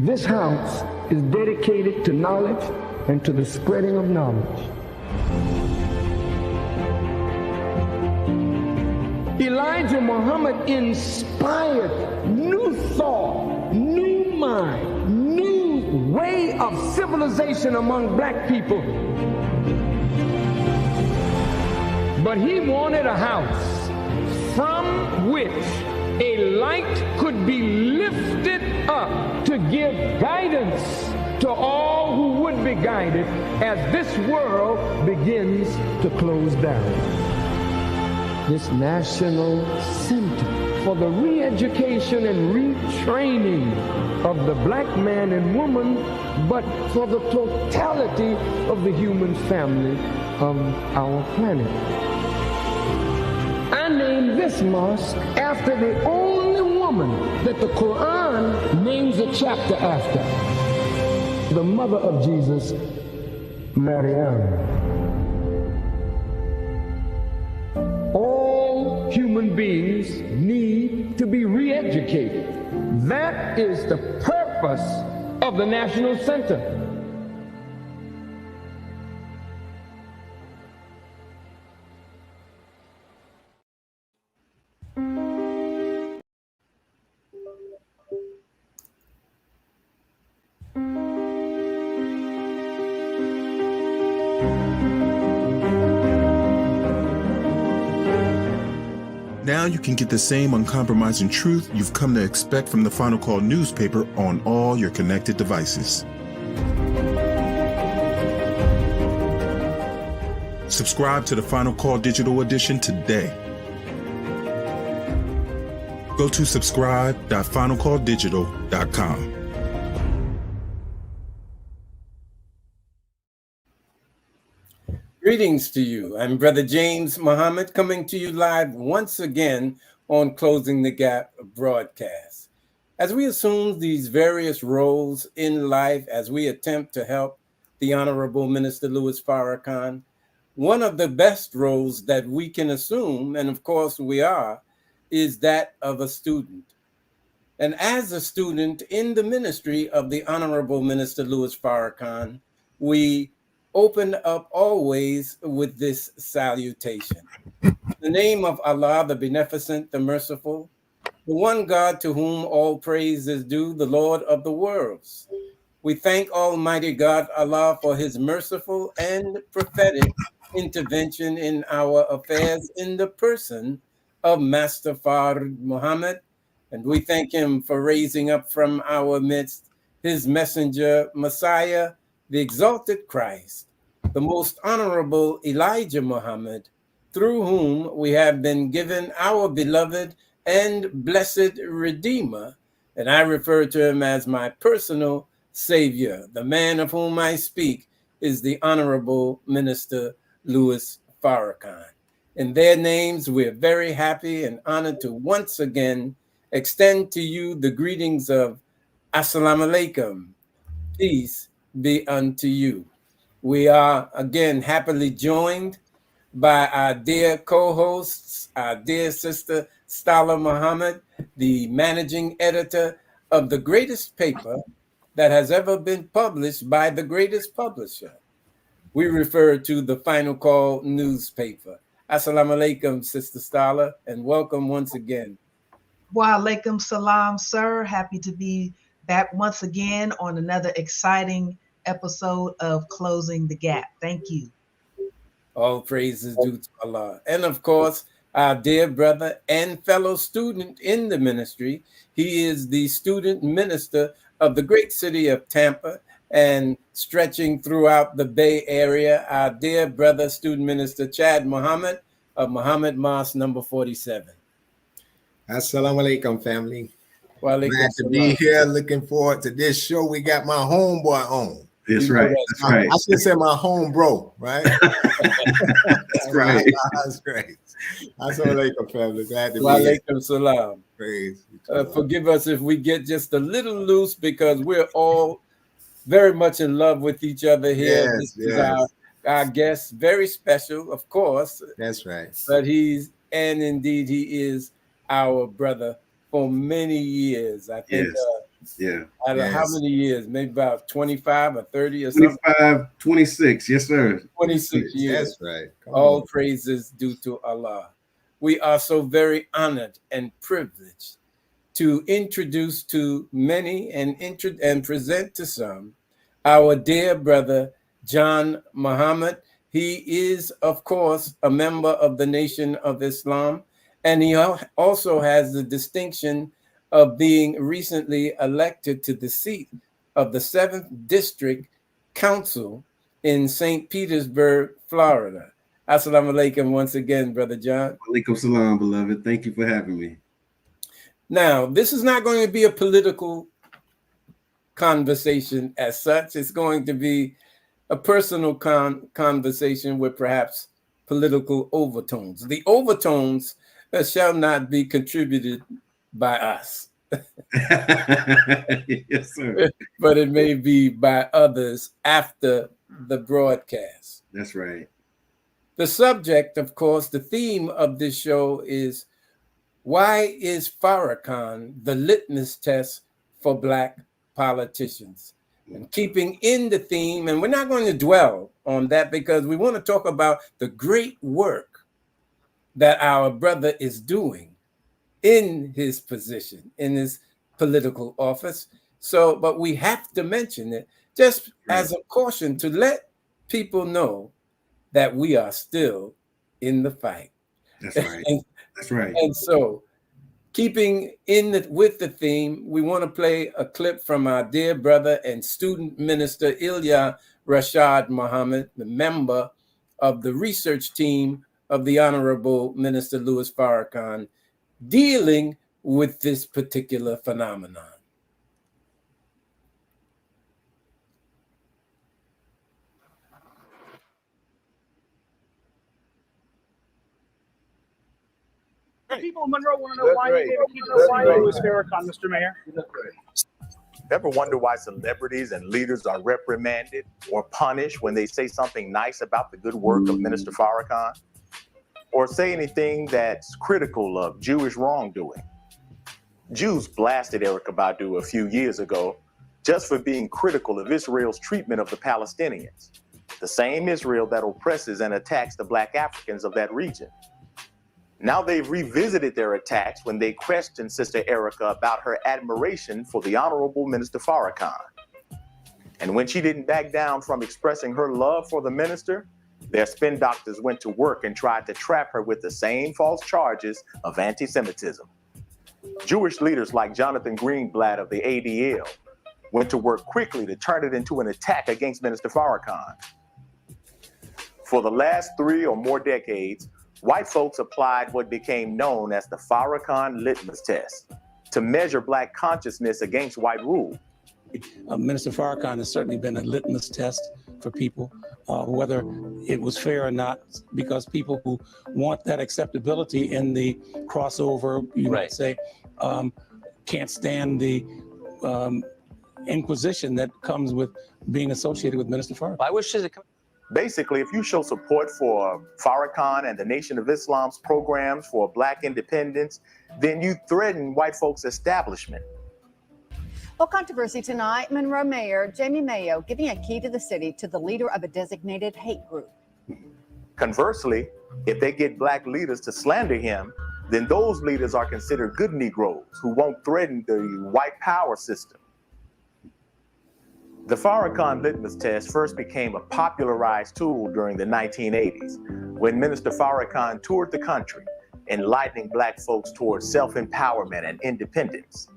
This house is dedicated to knowledge and to the spreading of knowledge. Elijah Muhammad inspired new thought, new mind, new way of civilization among black people. But he wanted a house from which a light could be lifted up to give guidance to all who would be guided as this world begins to close down. This National Center for the re-education and retraining of the black man and woman, but for the totality of the human family of our planet. I named this mosque after the only woman that the Quran names a chapter after, the mother of Jesus, Maryam. All human beings need to be re-educated. That is the purpose of the National Center. Now you can get the same uncompromising truth you've come to expect from the Final Call newspaper on all your connected devices. Subscribe to the Final Call Digital Edition today. Go to subscribe.finalcalldigital.com. Greetings to you. I'm Brother James Muhammad coming to you live once again on Closing the Gap broadcast. As we assume these various roles in life, as we attempt to help the Honorable Minister Louis Farrakhan, one of the best roles that we can assume, and of course we are, is that of a student. And as a student in the ministry of the Honorable Minister Louis Farrakhan, we open up always with this salutation. In the name of Allah, the Beneficent, the Merciful, the one God to whom all praise is due, the Lord of the worlds. We thank Almighty God, Allah, for his merciful and prophetic intervention in our affairs in the person of Master Fard Muhammad. And we thank him for raising up from our midst his messenger, Messiah, the exalted Christ, the most honorable Elijah Muhammad, through whom we have been given our beloved and blessed Redeemer, and I refer to him as my personal Savior. The man of whom I speak is the Honorable Minister Louis Farrakhan. In their names, we're very happy and honored to once again extend to you the greetings of Assalamu alaikum, peace be unto you. We are again happily joined by our dear co-hosts, our dear sister Stala Muhammad, the managing editor of the greatest paper that has ever been published by the greatest publisher. We refer to the Final Call newspaper. Assalamu alaikum, Sister Stala, and welcome once again. Wa alaikum salam, sir. Happy to be back once again on another exciting episode of Closing the Gap. Thank you. All praises due to Allah. And of course, our dear brother and fellow student in the ministry. He is the student minister of the great city of Tampa and stretching throughout the Bay Area, our dear brother, student minister Chad Muhammad of Muhammad Mosque number 47. Assalamu alaikum, family. Glad to be here. Looking forward to this show. We got my homeboy on. That's right. That's right. I should say my home bro, right? That's right. That's great. Assalamu alaikum, family. Glad to be here. Walaikum salam. Praise. Forgive us if we get just a little loose because we're all very much in love with each other here. Yes, this is our guest, very special, of course. That's right. But he is our brother for many years. I think Yeah. Out of how Yes. many years? Maybe about 25 or 30 or something? 25, 26. Yes, sir. 26 years. That's right. Come All on. praises due to Allah. We are so very honored and privileged to introduce to many and present to some our dear brother, John Muhammad. He is, of course, a member of the Nation of Islam, and he also has the distinction of being recently elected to the seat of the 7th District Council in St. Petersburg, Florida. Assalamu alaikum once again, Brother John. Alaikum salam, beloved. Thank you for having me. Now, this is not going to be a political conversation as such. It's going to be a personal conversation with perhaps political overtones. The overtones shall not be contributed by us. Yes, sir. But it may be by others after the broadcast. That's right. The subject, of course, the theme of this show is, why is Farrakhan the litmus test for Black politicians? And keeping in the theme, and we're not going to dwell on that because we want to talk about the great work that our brother is doing in his position, in his political office. So, but we have to mention it just as a caution to let people know that we are still in the fight. That's right. That's right. And so, keeping with the theme, we want to play a clip from our dear brother and student minister, Ilya Rashad Muhammad, the member of the research team of the Honorable Minister Louis Farrakhan, dealing with this particular phenomenon. People in Monroe want to know why Louis Farrakhan, Mr. Mayor. Ever wonder why celebrities and leaders are reprimanded or punished when they say something nice about the good work of Minister Farrakhan? Or say anything that's critical of Jewish wrongdoing? Jews blasted Erykah Badu a few years ago just for being critical of Israel's treatment of the Palestinians, the same Israel that oppresses and attacks the Black Africans of that region. Now they've revisited their attacks when they questioned Sister Erykah about her admiration for the Honorable Minister Farrakhan. And when she didn't back down from expressing her love for the minister, their spin doctors went to work and tried to trap her with the same false charges of anti-Semitism. Jewish leaders like Jonathan Greenblatt of the ADL went to work quickly to turn it into an attack against Minister Farrakhan. For the last 3 or more decades, white folks applied what became known as the Farrakhan Litmus test to measure Black consciousness against white rule. Minister Farrakhan has certainly been a litmus test for people, whether it was fair or not, because people who want that acceptability in the crossover, you might say, can't stand the inquisition that comes with being associated with Minister Farrakhan. I wish basically, if you show support for Farrakhan and the Nation of Islam's programs for Black independence, then you threaten white folks' establishment. Well, controversy tonight. Monroe Mayor Jamie Mayo giving a key to the city to the leader of a designated hate group. Conversely, if they get Black leaders to slander him, then those leaders are considered good Negroes who won't threaten the white power system. The Farrakhan litmus test first became a popularized tool during the 1980s when Minister Farrakhan toured the country, enlightening Black folks towards self-empowerment and independence.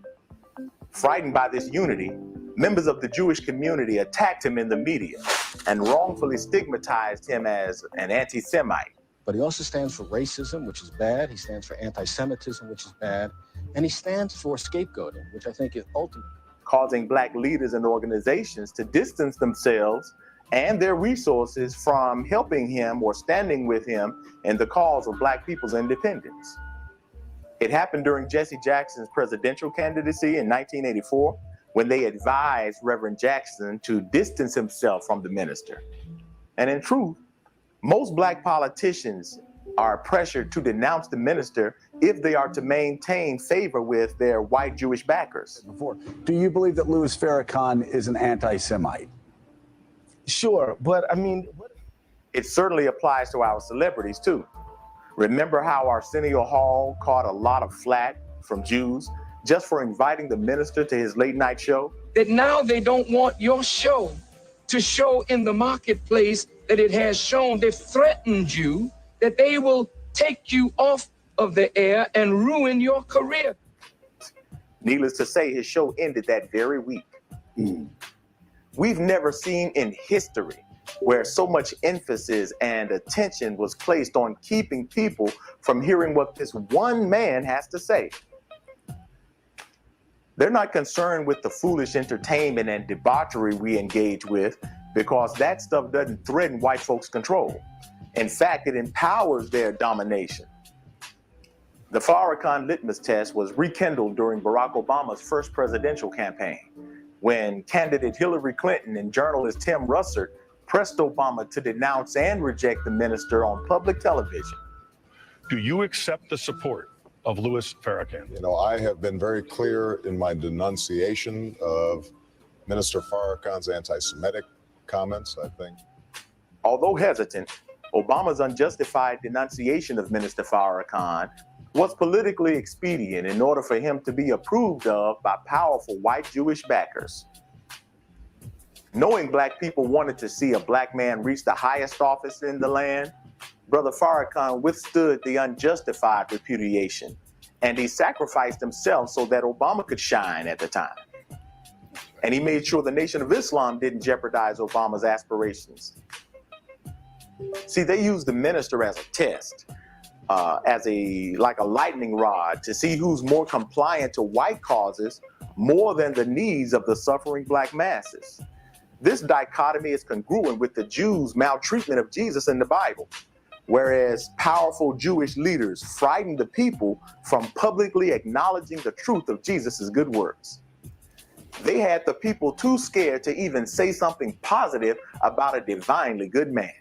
Frightened by this unity, members of the Jewish community attacked him in the media and wrongfully stigmatized him as an anti-Semite. But he also stands for racism, which is bad. He stands for anti-Semitism, which is bad. And he stands for scapegoating, which I think is ultimate. Causing Black leaders and organizations to distance themselves and their resources from helping him or standing with him in the cause of Black people's independence. It happened during Jesse Jackson's presidential candidacy in 1984, when they advised Reverend Jackson to distance himself from the minister. And in truth, most Black politicians are pressured to denounce the minister if they are to maintain favor with their white Jewish backers. Do you believe that Louis Farrakhan is an anti-Semite? Sure, but I mean, it certainly applies to our celebrities too. Remember how Arsenio Hall caught a lot of flack from Jews just for inviting the minister to his late night show? That now they don't want your show to show in the marketplace that it has shown. They've threatened you that they will take you off of the air and ruin your career. Needless to say, his show ended that very week. We've never seen in history where so much emphasis and attention was placed on keeping people from hearing what this one man has to say. They're not concerned with the foolish entertainment and debauchery we engage with, because that stuff doesn't threaten white folks' control. In fact, it empowers their domination. The Farrakhan litmus test was rekindled during Barack Obama's first presidential campaign, when candidate Hillary Clinton and journalist Tim Russert pressed Obama to denounce and reject the minister on public television. Do you accept the support of Louis Farrakhan? You know, I have been very clear in my denunciation of Minister Farrakhan's anti-Semitic comments, I think. Although hesitant, Obama's unjustified denunciation of Minister Farrakhan was politically expedient in order for him to be approved of by powerful white Jewish backers. Knowing black people wanted to see a black man reach the highest office in the land, Brother Farrakhan withstood the unjustified repudiation, and he sacrificed himself so that Obama could shine at the time. And he made sure the Nation of Islam didn't jeopardize Obama's aspirations. See, they used the minister as a test, like a lightning rod, to see who's more compliant to white causes more than the needs of the suffering black masses. This dichotomy is congruent with the Jews' maltreatment of Jesus in the Bible, whereas powerful Jewish leaders frightened the people from publicly acknowledging the truth of Jesus' good works. They had the people too scared to even say something positive about a divinely good man.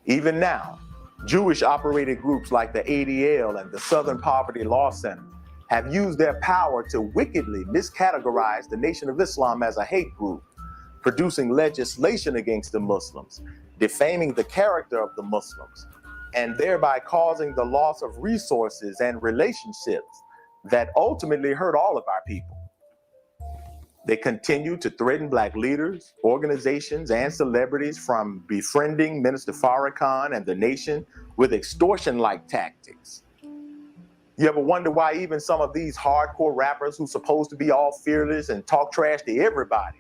Even now, Jewish-operated groups like the ADL and the Southern Poverty Law Center have used their power to wickedly miscategorize the Nation of Islam as a hate group, producing legislation against the Muslims, defaming the character of the Muslims, and thereby causing the loss of resources and relationships that ultimately hurt all of our people. They continue to threaten black leaders, organizations, and celebrities from befriending Minister Farrakhan and the nation with extortion-like tactics. You ever wonder why even some of these hardcore rappers who's supposed to be all fearless and talk trash to everybody,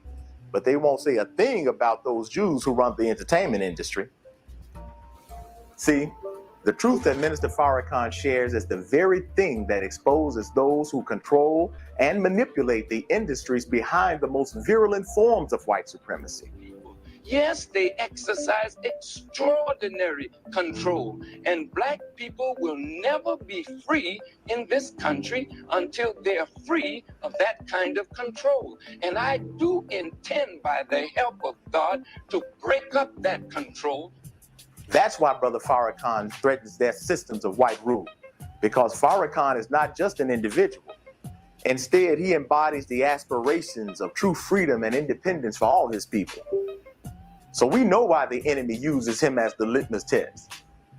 but they won't say a thing about those Jews who run the entertainment industry? See, the truth that Minister Farrakhan shares is the very thing that exposes those who control and manipulate the industries behind the most virulent forms of white supremacy. Yes, they exercise extraordinary control, and black people will never be free in this country until they're free of that kind of control. And I do intend, by the help of God, to break up that control. That's why Brother Farrakhan threatens their systems of white rule, because Farrakhan is not just an individual. Instead, he embodies the aspirations of true freedom and independence for all his people. So we know why the enemy uses him as the litmus test,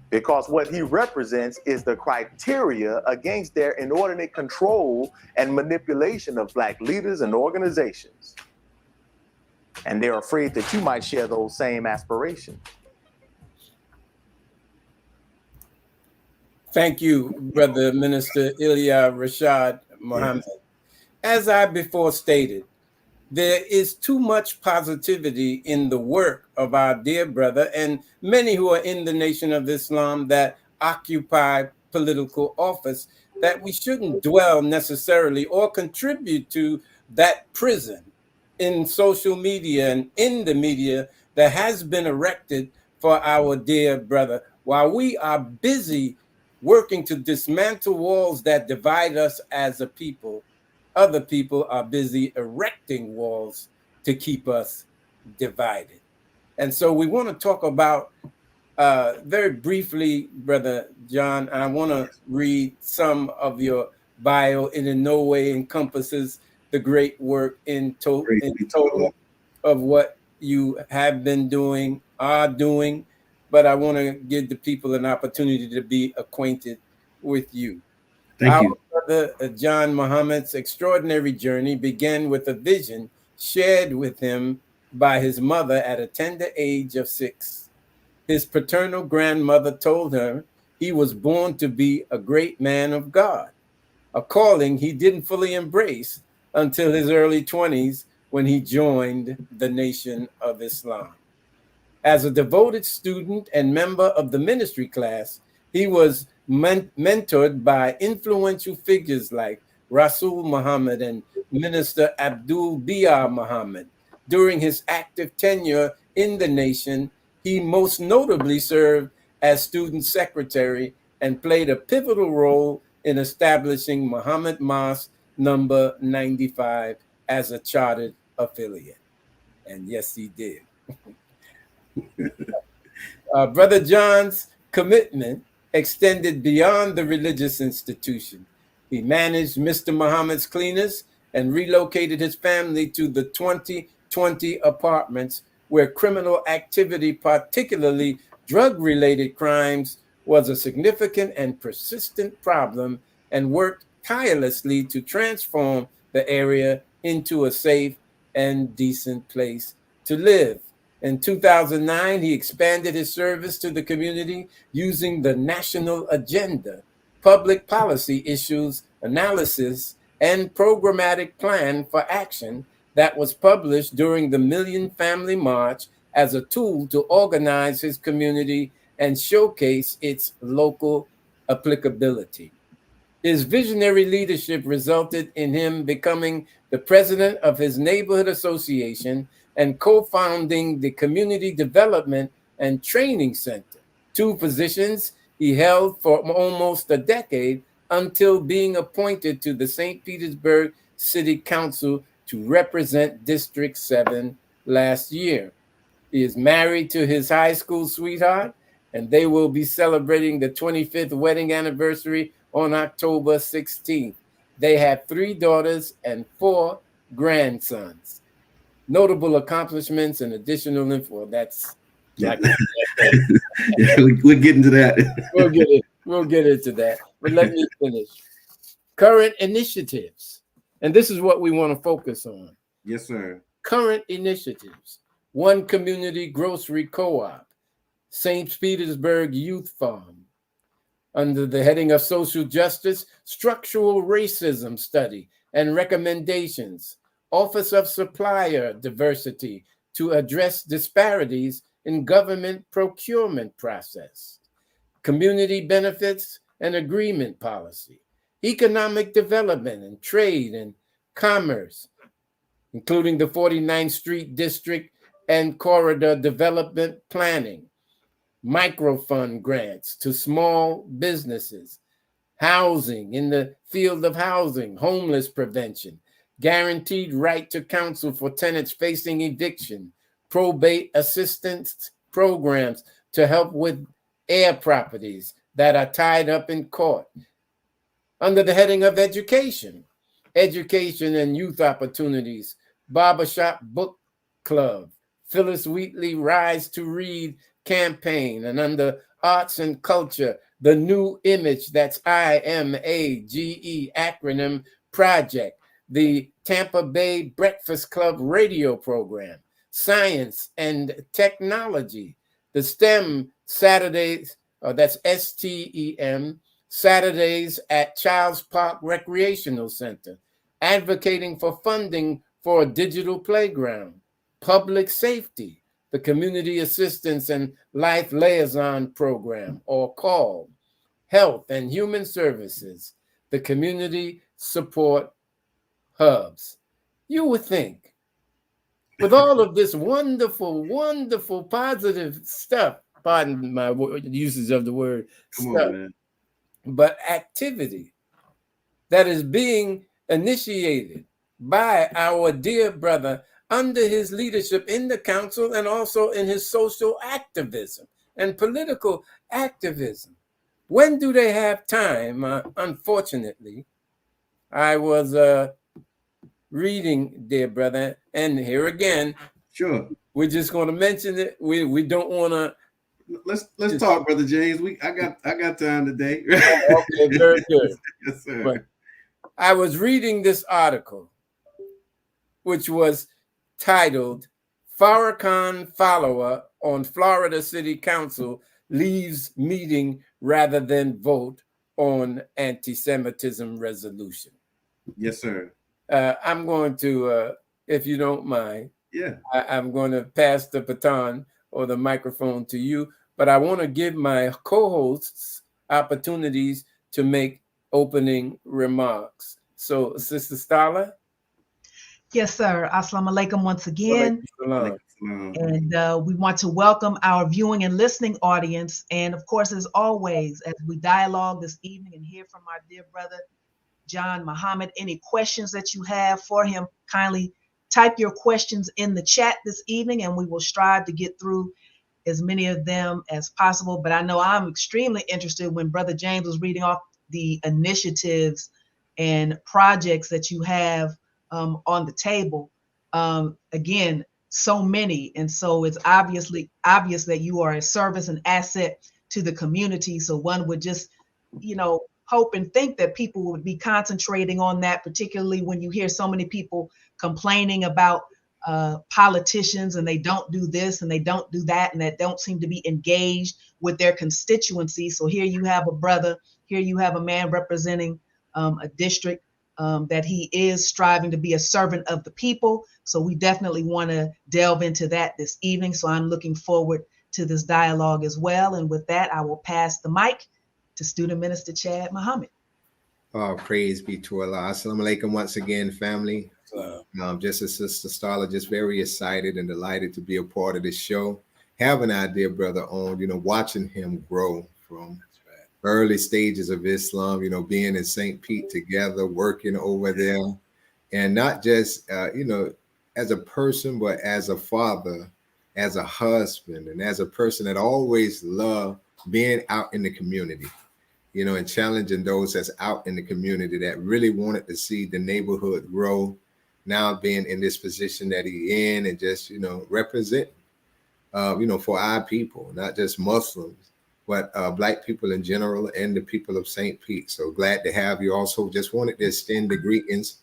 because what he represents is the criteria against their inordinate control and manipulation of black leaders and organizations. And they're afraid that you might share those same aspirations. Thank you, Brother Minister Ilya Rashad Muhammad. As I before stated, there is too much positivity in the work of our dear brother and many who are in the Nation of Islam that occupy political office that we shouldn't dwell necessarily or contribute to that prison in social media and in the media that has been erected for our dear brother. While we are busy working to dismantle walls that divide us as a people, other people are busy erecting walls to keep us divided. And so we want to talk about Very briefly, Brother John, I want to read some of your bio. It in no way encompasses the great work in total of what you have been doing, are doing, but I want to give the people an opportunity to be acquainted with you. Thank you. Our brother John Muhammad's extraordinary journey began with a vision shared with him by his mother at a tender age of 6. His paternal grandmother told her he was born to be a great man of God, a calling he didn't fully embrace until his early 20s when he joined the Nation of Islam. As a devoted student and member of the ministry class, he was mentored by influential figures like Rasul Muhammad and Minister Abdul Biar Muhammad. During his active tenure in the nation, he most notably served as student secretary and played a pivotal role in establishing Muhammad Mosque number 95 as a chartered affiliate. And yes, he did. Brother John's commitment extended beyond the religious institution. He managed Mr. Muhammad's cleaners and relocated his family to the 2020 apartments where criminal activity, particularly drug-related crimes, was a significant and persistent problem, and worked tirelessly to transform the area into a safe and decent place to live. In 2009, he expanded his service to the community using the national agenda, public policy issues, analysis, and programmatic plan for action that was published during the Million Family March as a tool to organize his community and showcase its local applicability. His visionary leadership resulted in him becoming the president of his neighborhood association and co-founding the Community Development and Training Center, 2 positions he held for almost a decade until being appointed to the St. Petersburg City Council to represent District 7 last year. He is married to his high school sweetheart, and they will be celebrating the 25th wedding anniversary on October 16th. They have 3 daughters and 4 grandsons. Notable accomplishments and additional info. That's yeah. We'll get into that. We'll get into that. But let me finish. Current initiatives. And this is what we want to focus on. Yes, sir. Current initiatives. One Community Grocery Co-op, St. Petersburg Youth Farm. Under the heading of Social Justice, Structural Racism Study and Recommendations, Office of Supplier Diversity to address disparities in government procurement process, Community Benefits and Agreement Policy, Economic Development and Trade and Commerce, including the 49th Street District and Corridor Development Planning, microfund grants to small businesses, housing in the field of housing, homeless prevention, guaranteed right to counsel for tenants facing eviction, probate assistance programs to help with heir properties that are tied up in court. Under the heading of education and youth opportunities, Barbershop Book Club, Phyllis Wheatley Rise to Read campaign, and under arts and culture, the New Image, that's IMAGE acronym project, the Tampa Bay Breakfast Club radio program, science and technology, the STEM Saturdays, that's STEM, Saturdays at Childs Park Recreational Center, advocating for funding for a digital playground, public safety, the Community Assistance and Life Liaison Program, or CALL, Health and Human Services, the Community Support Hubs. You would think, with all of this wonderful, wonderful, positive stuff, pardon my usage of the word stuff, but activity that is being initiated by our dear brother under his leadership in the council and also in his social activism and political activism. When do they have time? Unfortunately, I was reading, dear brother, and here again, sure, we're just going to mention it. We don't want to. Let's talk, Brother James. I got time today. Okay, very good. Yes, sir. But I was reading this article, which was titled "Farrakhan Follower on Florida City Council Leaves Meeting Rather Than Vote on Anti-Semitism Resolution." Yes, sir. I'm going to, if you don't mind, I'm going to pass the baton or the microphone to you, but I want to give my co-hosts opportunities to make opening remarks. So, Sister Starla? Yes, sir. Assalamu alaikum once again. Salam. And we want to welcome our viewing and listening audience. And of course, as always, as we dialogue this evening and hear from our dear brother, John Muhammad, any questions that you have for him, kindly type your questions in the chat this evening, and we will strive to get through as many of them as possible. But I know I'm extremely interested when Brother James was reading off the initiatives and projects that you have on the table. Again, so many. And so it's obvious that you are a service and asset to the community. So one would just, hope and think that people would be concentrating on that, particularly when you hear so many people complaining about politicians and they don't do this and they don't do that and that don't seem to be engaged with their constituency. So here you have a brother, here you have a man representing a district that he is striving to be a servant of the people. So we definitely want to delve into that this evening. So I'm looking forward to this dialogue as well. And with that, I will pass the mic to Student Minister Chad Muhammad. Oh, praise be to Allah. Assalamu alaikum once again, family. Just as Sister Starla, just very excited and delighted to be a part of this show. Having our dear brother on, watching him grow from early stages of Islam, being in St. Pete together, working over there, and not just, as a person, but as a father, as a husband, and as a person that always loved being out in the community, and challenging those that's out in the community that really wanted to see the neighborhood grow. Now being in this position that he in and just, represent, for our people, not just Muslims, but Black people in general and the people of St. Pete. So glad to have you. Also just wanted to extend the greetings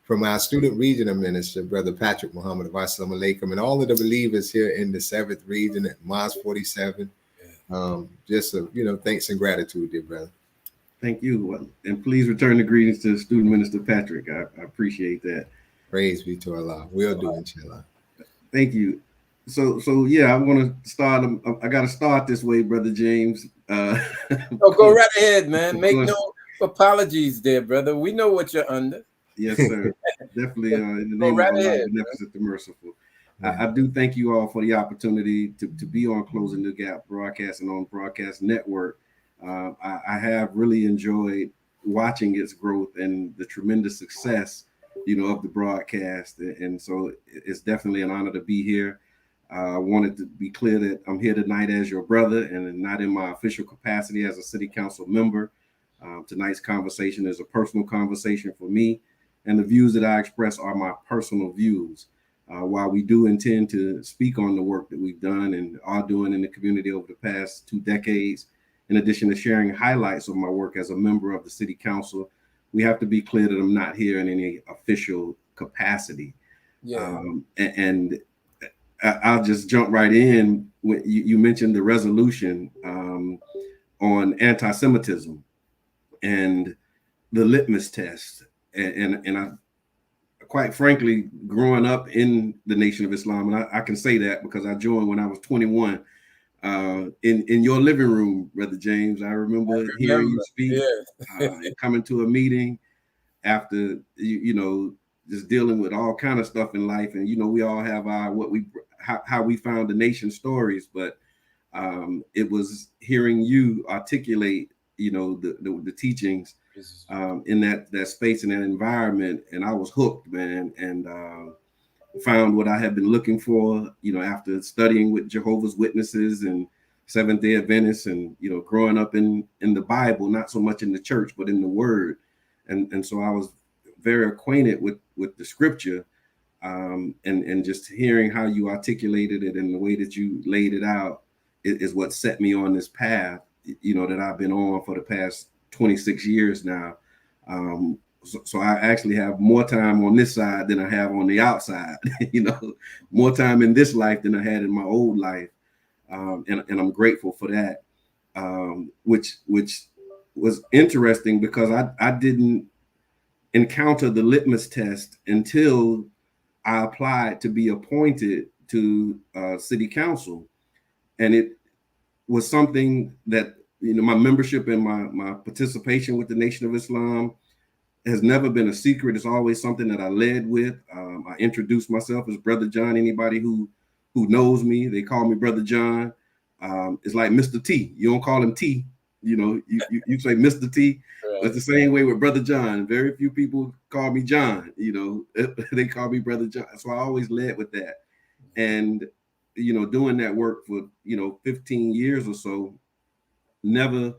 from our student regional minister, Brother Patrick Muhammad of Assalamu alaikum, and all of the believers here in the 7th region at Mosque 47. Just, thanks and gratitude, dear brother. Thank you. And please return the greetings to Student Minister Patrick. I appreciate that. Praise be to Allah. We'll do, inshallah. Thank you. So yeah, I want to start. I got to start this way, Brother James. Go right ahead, man. Make no apologies there, brother. We know what you're under. Yes, sir. Definitely. In the name of Allah, the Beneficent, the Merciful. I do thank you all for the opportunity to be on Closing the Gap Broadcasting on Broadcast Network. I have really enjoyed watching its growth and the tremendous success, of the broadcast. And so it's definitely an honor to be here. I wanted to be clear that I'm here tonight as your brother and not in my official capacity as a city council member. Tonight's conversation is a personal conversation for me, and the views that I express are my personal views. While we do intend to speak on the work that we've done and are doing in the community over the past 2 decades, in addition to sharing highlights of my work as a member of the city council, we have to be clear that I'm not here in any official capacity. Yeah. And I'll just jump right in. When you mentioned the resolution on anti-Semitism and the litmus test. And I, quite frankly, growing up in the Nation of Islam, and I can say that because I joined when I was 21, in your living room, Brother James. I remember hearing you speak, coming to a meeting after, just dealing with all kind of stuff in life. And, we all have our, how we found the nation stories, but it was hearing you articulate, the teachings in that space and that environment. And I was hooked, man. And found what I had been looking for, after studying with Jehovah's Witnesses and Seventh-day Adventist, and growing up in the Bible, not so much in the church, but in the Word, and so I was very acquainted with the Scripture, and just hearing how you articulated it and the way that you laid it out is what set me on this path, that I've been on for the past 26 years now. So I actually have more time on this side than I have on the outside, more time in this life than I had in my old life. And I'm grateful for that, which was interesting because I didn't encounter the litmus test until I applied to be appointed to city council. And it was something that, my membership and my participation with the Nation of Islam has never been a secret. It's always something that I led with. I introduced myself as Brother John. Anybody who knows me, they call me Brother John. It's like Mr. T. You don't call him T. You say Mr. T. Right. It's the same way with Brother John. Very few people call me John. They call me Brother John. So I always led with that. And, doing that work for, 15 years or so, never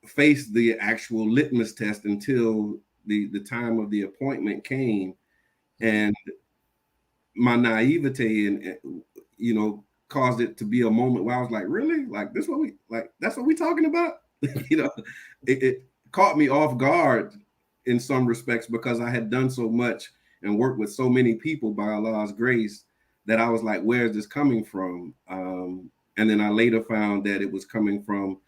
faced the actual litmus test until the time of the appointment came, and my naivete and caused it to be a moment where I was like, really? Like that's what we talking about? It caught me off guard in some respects because I had done so much and worked with so many people by Allah's grace that I was like, where is this coming from? And then I later found that it was coming from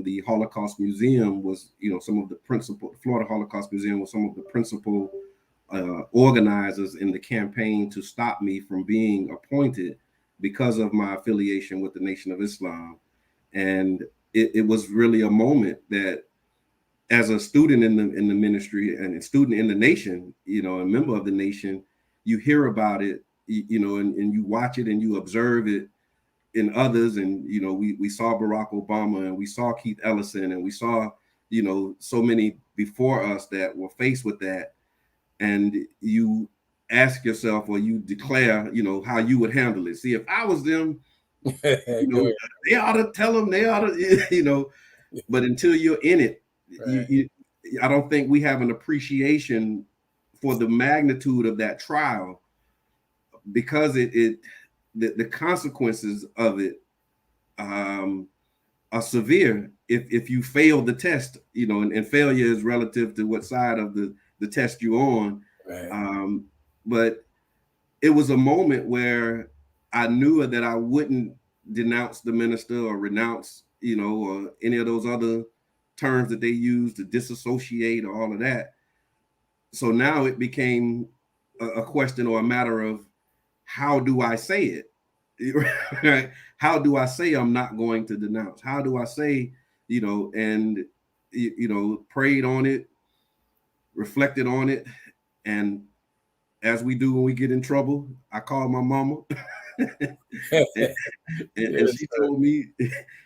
the Holocaust Museum was, some of the principal, Florida Holocaust Museum was some of the principal organizers in the campaign to stop me from being appointed because of my affiliation with the Nation of Islam. And it was really a moment that, as a student in the ministry and a student in the nation, a member of the nation, you hear about it, and you watch it and you observe it in others. And, we saw Barack Obama and we saw Keith Ellison and we saw, so many before us that were faced with that. And you ask yourself, or you declare, how you would handle it. See, if I was them, they ought to tell them, they ought to, but until you're in it, right. I don't think we have an appreciation for the magnitude of that trial, because the consequences of it are severe if you fail the test, and failure is relative to what side of the test you're on. Right. But it was a moment where I knew that I wouldn't denounce the minister or renounce, or any of those other terms that they use to disassociate or all of that. So now it became a question or a matter of, how do I say it? Right? How do I say I'm not going to denounce? How do I say, and prayed on it, reflected on it, and as we do when we get in trouble, I called my mama, and she told me,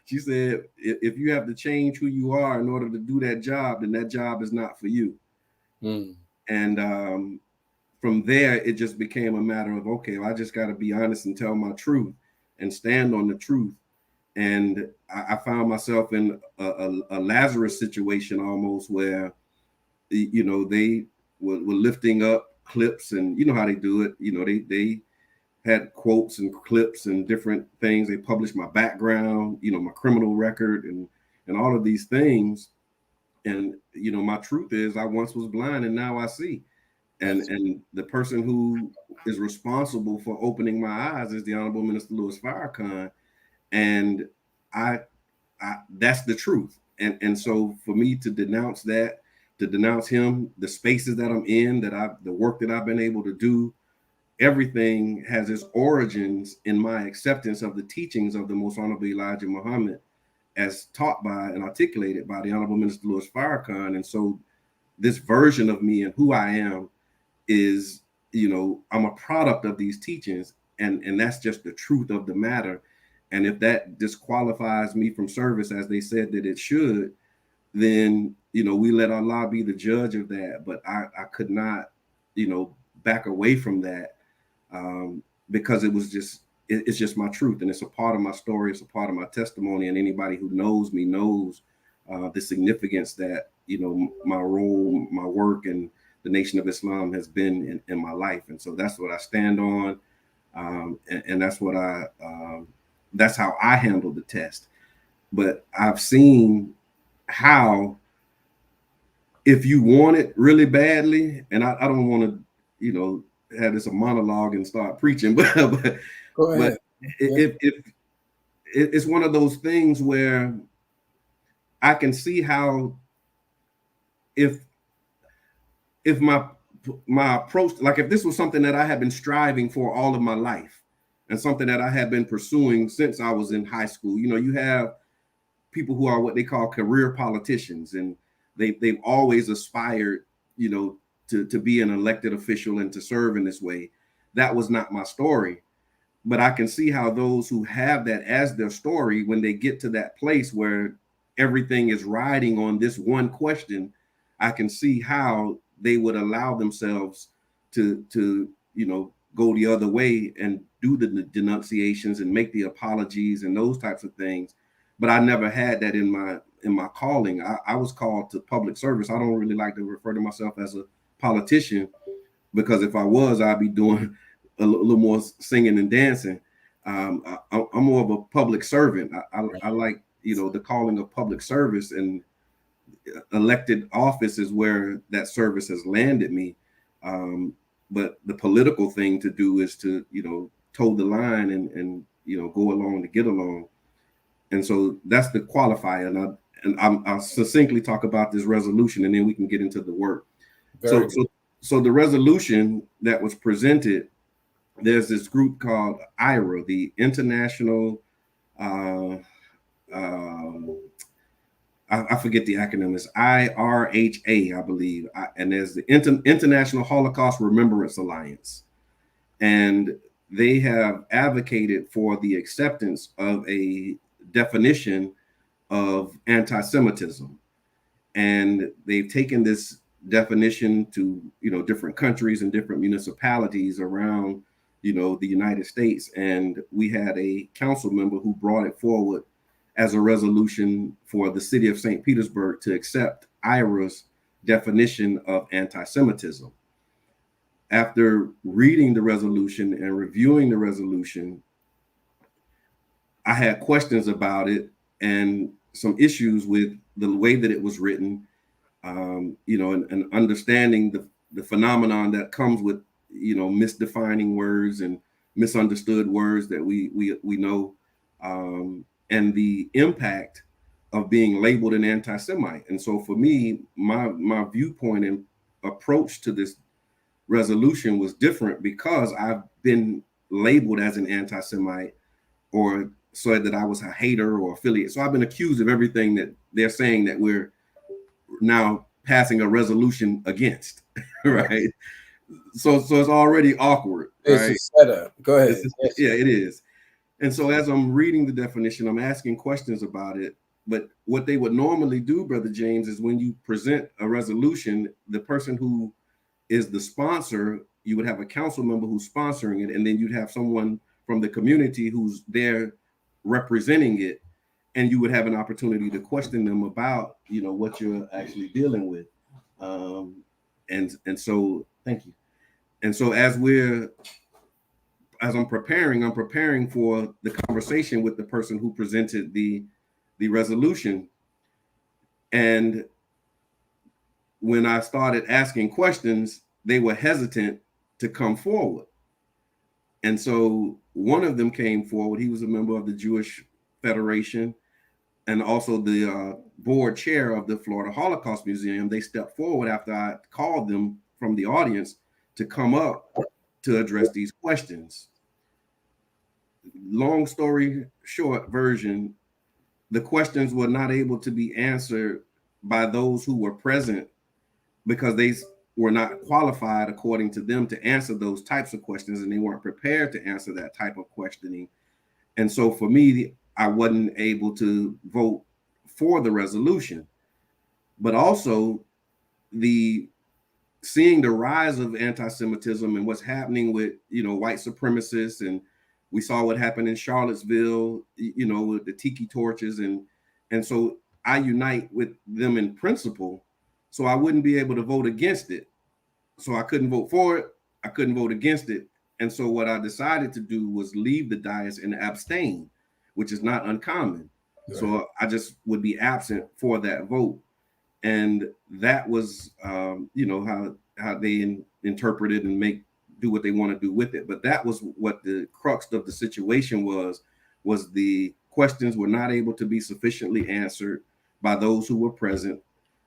she said, if you have to change who you are in order to do that job, then that job is not for you. And from there, it just became a matter of, okay, well, I just got to be honest and tell my truth and stand on the truth. And I found myself in a Lazarus situation almost, where, they were lifting up clips, and you know how they do it. They had quotes and clips and different things. They published my background, my criminal record and all of these things. And, my truth is, I once was blind and now I see. And the person who is responsible for opening my eyes is the Honorable Minister Louis Farrakhan. And I that's the truth. And so for me to denounce that, to denounce him, the spaces that I'm in, the work that I've been able to do, everything has its origins in my acceptance of the teachings of the Most Honorable Elijah Muhammad, as taught by and articulated by the Honorable Minister Louis Farrakhan. And so this version of me and who I am is, I'm a product of these teachings, and that's just the truth of the matter. And if that disqualifies me from service, as they said that it should, then, we let Allah be the judge of that. But I could not, back away from that, because it was just, it's just my truth, and it's a part of my story. It's a part of my testimony, and anybody who knows me knows the significance that, you know, my role, my work, and the Nation of Islam has been in my life. And so that's what I stand on, and that's what that's how I handle the test. But I've seen how, if you want it really badly, and I don't want to, you know, have this a monologue and start preaching, but Go ahead. if it's one of those things where I can see how, if my approach, like if this was something that I had been striving for all of my life and something that I had been pursuing since I was in high school, you know, you have people who are what they call career politicians, and they've always aspired, you know, to be an elected official and to serve in this way. That was not my story. But I can see how those who have that as their story, when they get to that place where everything is riding on this one question, I can see how they would allow themselves to you know, go the other way and do the denunciations and make the apologies and those types of things. But I never had that in my calling. I was called to public service. I don't really like to refer to myself as a politician, because if I was, I'd be doing a little more singing and dancing. I'm more of a public servant. I like, you know, the calling of public service, and elected office is where that service has landed me. But the political thing to do is to, you know, toe the line and you know, go along to get along. And so that's the qualifier. And I'll succinctly talk about this resolution, and then we can get into the work. So the resolution that was presented, there's this group called IRA, the International, I forget the acronym, it's IRHA, I believe. And there's the International Holocaust Remembrance Alliance. And they have advocated for the acceptance of a definition of anti-Semitism. And they've taken this definition to, you know, different countries and different municipalities around, you know, the United States. And we had a council member who brought it forward as a resolution for the city of St. Petersburg to accept IRA's definition of anti-Semitism. After reading the resolution and reviewing the resolution, I had questions about it and some issues with the way that it was written, you know, and understanding the phenomenon that comes with, you know, misdefining words and misunderstood words that we know, and the impact of being labeled an anti-Semite. And so for me, my viewpoint and approach to this resolution was different, because I've been labeled as an anti-Semite, or said that I was a hater or affiliate. So I've been accused of everything that they're saying that we're now passing a resolution against, right? So it's already awkward, right? It's a setup. Go ahead. Yeah, it is. And so as I'm reading the definition, I'm asking questions about it. But what they would normally do, Brother James, is when you present a resolution, the person who is the sponsor, you would have a council member who's sponsoring it, and then you'd have someone from the community who's there representing it, and you would have an opportunity to question them about, you know, what you're actually dealing with. And so thank you. And so as I'm preparing for the conversation with the person who presented the resolution. And when I started asking questions, they were hesitant to come forward. And so one of them came forward. He was a member of the Jewish Federation and also the board chair of the Florida Holocaust Museum. They stepped forward after I called them from the audience to come up to address these questions. Long story short version, the questions were not able to be answered by those who were present, because they were not qualified, according to them, to answer those types of questions, and they weren't prepared to answer that type of questioning. And so for me, I wasn't able to vote for the resolution. But also seeing the rise of anti-Semitism and what's happening with, you know, white supremacists and We saw what happened in Charlottesville, you know, with the tiki torches, and so I unite with them in principle. So I wouldn't be able to vote against it. So I couldn't vote for it. I couldn't vote against it. And so what I decided to do was leave the dais and abstain, which is not uncommon. Right. So I just would be absent for that vote. And that was, you know, how they interpret it and do what they want to do with it. But that was what the crux of the situation was the questions were not able to be sufficiently answered by those who were present.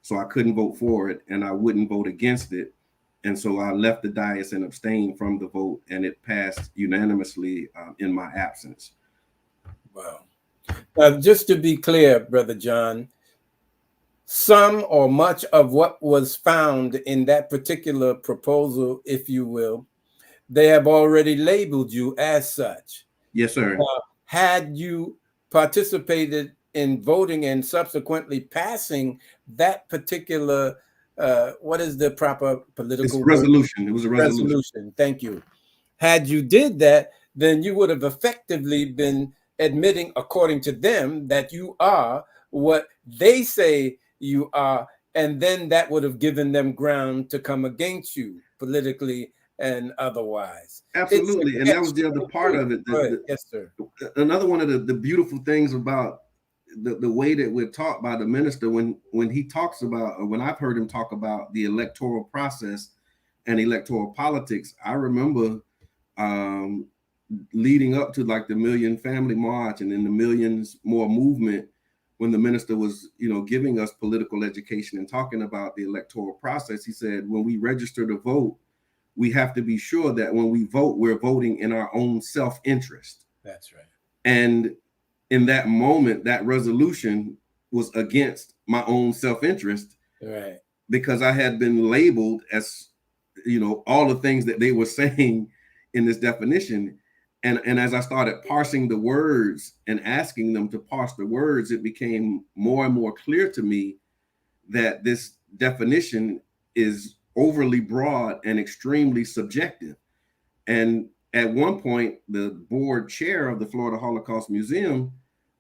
So I couldn't vote for it, and I wouldn't vote against it. And so I left the dais and abstained from the vote, and it passed unanimously in my absence. Wow. Just to be clear, Brother John, some or much of what was found in that particular proposal, if you will, they have already labeled you as such. Yes, sir. Had you participated in voting and subsequently passing that particular, what is the proper political word? Resolution. It was a resolution. Thank you. Had you did that, then you would have effectively been admitting, according to them, that you are what they say you are, and then that would have given them ground to come against you politically and otherwise. Absolutely. And that was the other part of it. Yes, sir. Another one of the beautiful things about the way that we're taught by the minister when he talks about, or when I've heard him talk about the electoral process and electoral politics, I remember leading up to like the Million Family March and then the Millions More movement, when the minister was, you know, giving us political education and talking about the electoral process. He said, when we register to vote, we have to be sure that when we vote, we're voting in our own self-interest. That's right. And in that moment, that resolution was against my own self-interest. Right. Because I had been labeled as, you know, all the things that they were saying in this definition. And as I started parsing the words and asking them to parse the words, it became more and more clear to me that this definition is overly broad and extremely subjective. And at one point, the board chair of the Florida Holocaust Museum,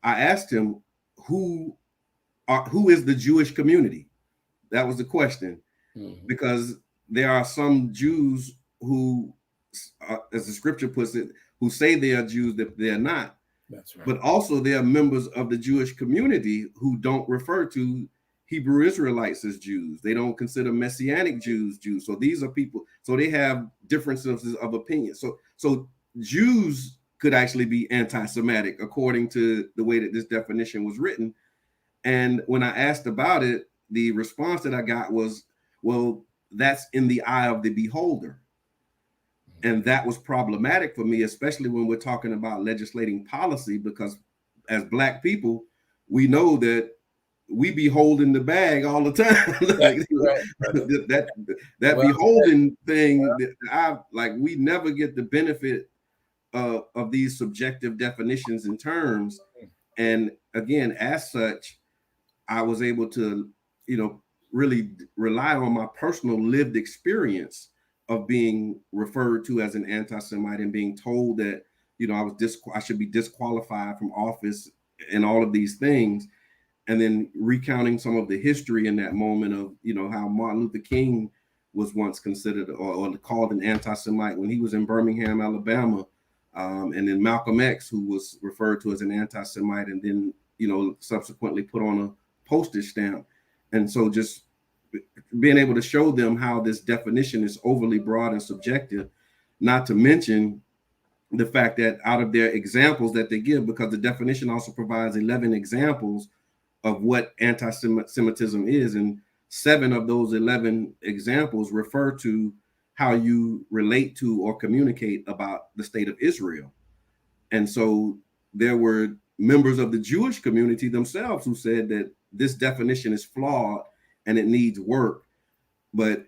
I asked him, who is the Jewish community? That was the question. Mm-hmm. Because there are some Jews who, as the scripture puts it, who say they are Jews, that they're not. That's right. But also there are members of the Jewish community who don't refer to Hebrew Israelites as Jews. They don't consider Messianic Jews Jews. So these are people, so they have differences of opinion. So Jews could actually be anti-Semitic according to the way that this definition was written. And when I asked about it, the response that I got was, well, that's in the eye of the beholder. And that was problematic for me, especially when we're talking about legislating policy, because as Black people, we know that we be holding the bag all the time. that beholding thing, we never get the benefit of these subjective definitions and terms. And again, as such, I was able to, you know, really rely on my personal lived experience of being referred to as an anti-Semite and being told that, you know, I should be disqualified from office and all of these things. And then recounting some of the history in that moment of, you know, how Martin Luther King was once considered or called an anti-Semite when he was in Birmingham, Alabama. And then Malcolm X, who was referred to as an anti-Semite and then, you know, subsequently put on a postage stamp. And so just being able to show them how this definition is overly broad and subjective, not to mention the fact that out of their examples that they give, because the definition also provides 11 examples of what anti-Semitism is, and 7 of those 11 examples refer to how you relate to or communicate about the state of Israel. And so there were members of the Jewish community themselves who said that this definition is flawed and it needs work. But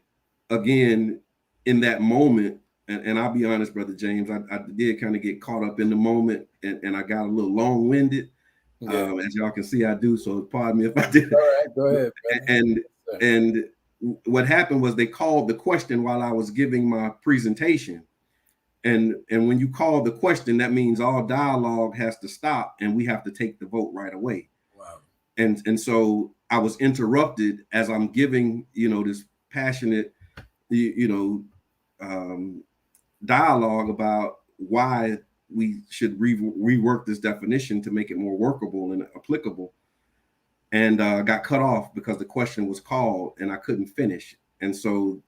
again, in that moment, and I'll be honest, Brother James, I did kind of get caught up in the moment and I got a little long-winded. Yeah. As y'all can see, I do. So pardon me if I did. All right, go ahead. And what happened was they called the question while I was giving my presentation. And when you call the question, that means all dialogue has to stop and we have to take the vote right away. Wow. And so I was interrupted as I'm giving, this passionate, dialogue about why we should rework this definition to make it more workable and applicable. And got cut off because the question was called and I couldn't finish. And so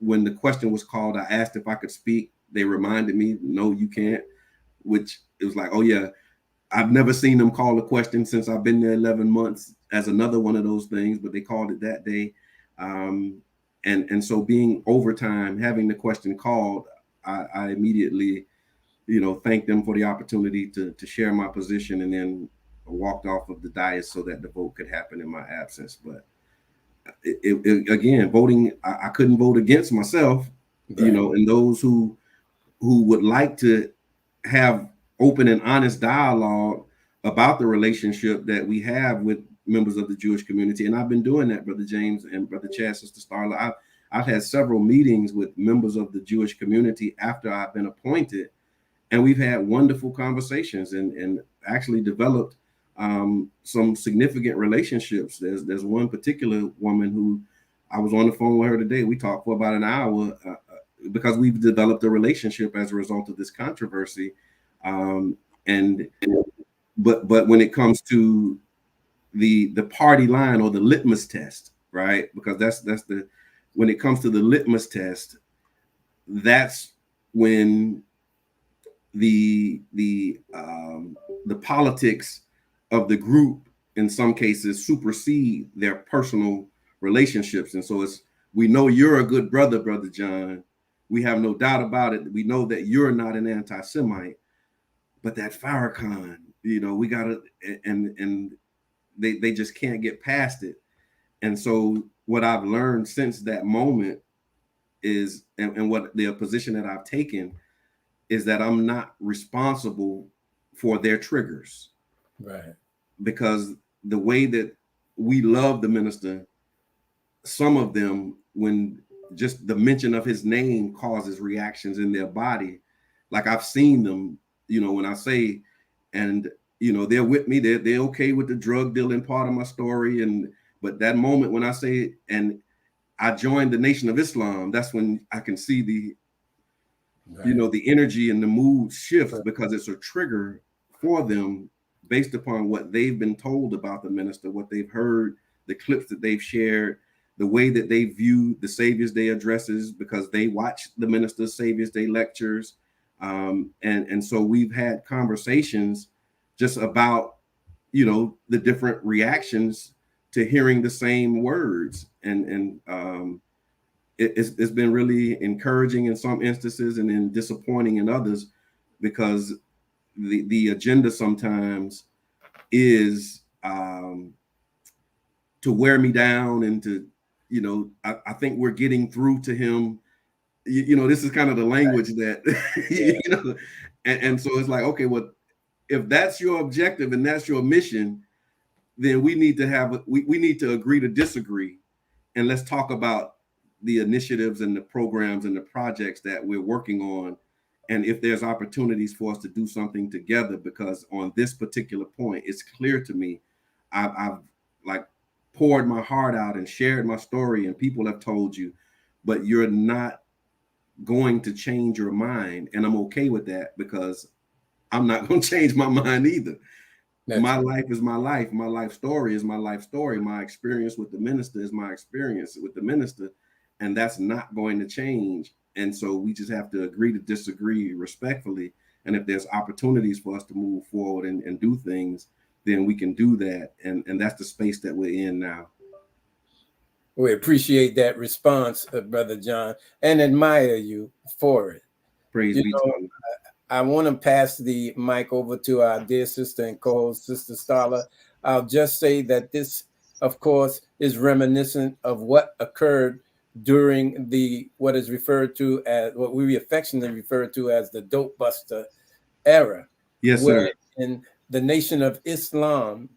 when the question was called, I asked if I could speak. They reminded me, no, you can't, which it was like, oh yeah, I've never seen them call a question since I've been there 11 months as another one of those things, but they called it that day. And so being overtime, having the question called, I immediately, thanked them for the opportunity to share my position, and then walked off of the dais so that the vote could happen in my absence. But again, voting, I couldn't vote against myself, right. And those who would like to have open and honest dialogue about the relationship that we have with members of the Jewish community. And I've been doing that, Brother James and Brother Chad, Sister Starla. I've had several meetings with members of the Jewish community after I've been appointed, and we've had wonderful conversations and actually developed some significant relationships. There's one particular woman who I was on the phone with her today. We talked for about an hour because we've developed a relationship as a result of this controversy. But when it comes to the party line or the litmus test, right? Because that's when it comes to the litmus test, that's when the politics of the group in some cases supersede their personal relationships. And so we know you're a good brother, Brother John. We have no doubt about it. We know that you're not an anti-Semite, but that Farrakhan, we gotta, and they just can't get past it. And so what I've learned since that moment is, and what the position that I've taken is that I'm not responsible for their triggers. Right. Because the way that we love the minister, some of them, when just the mention of his name causes reactions in their body. Like I've seen them, when I say, and they're with me, they're okay with the drug dealing part of my story. But that moment when I say, and I joined the Nation of Islam, that's when I can see the, right. The energy and the mood shift, because it's a trigger for them based upon what they've been told about the minister, what they've heard, the clips that they've shared, the way that they view the Savior's Day addresses, because they watch the minister's Savior's Day lectures. And so we've had conversations just about, the different reactions to hearing the same words. And it's been really encouraging in some instances and then disappointing in others, because the agenda sometimes is to wear me down and to, I think we're getting through to him. This is kind of the language that, and so it's like, okay, well, if that's your objective and that's your mission, then we need to we need to agree to disagree. And let's talk about the initiatives and the programs and the projects that we're working on. And if there's opportunities for us to do something together, because on this particular point, it's clear to me, I've like poured my heart out and shared my story, and people have told you, but you're not going to change your mind. And I'm okay with that, because I'm not going to change my mind either. My life is my life. My life story is my life story. My experience with the minister is my experience with the minister. And that's not going to change. And so we just have to agree to disagree respectfully. And if there's opportunities for us to move forward and do things, then we can do that. And that's the space that we're in now. We appreciate that response, Brother John, and admire you for it. Praise be to God. I want to pass the mic over to our dear sister and co-host, Sister Starla. I'll just say that this, of course, is reminiscent of what occurred during what is referred to as, what we affectionately refer to as the dope buster era. Yes, sir. In the Nation of Islam,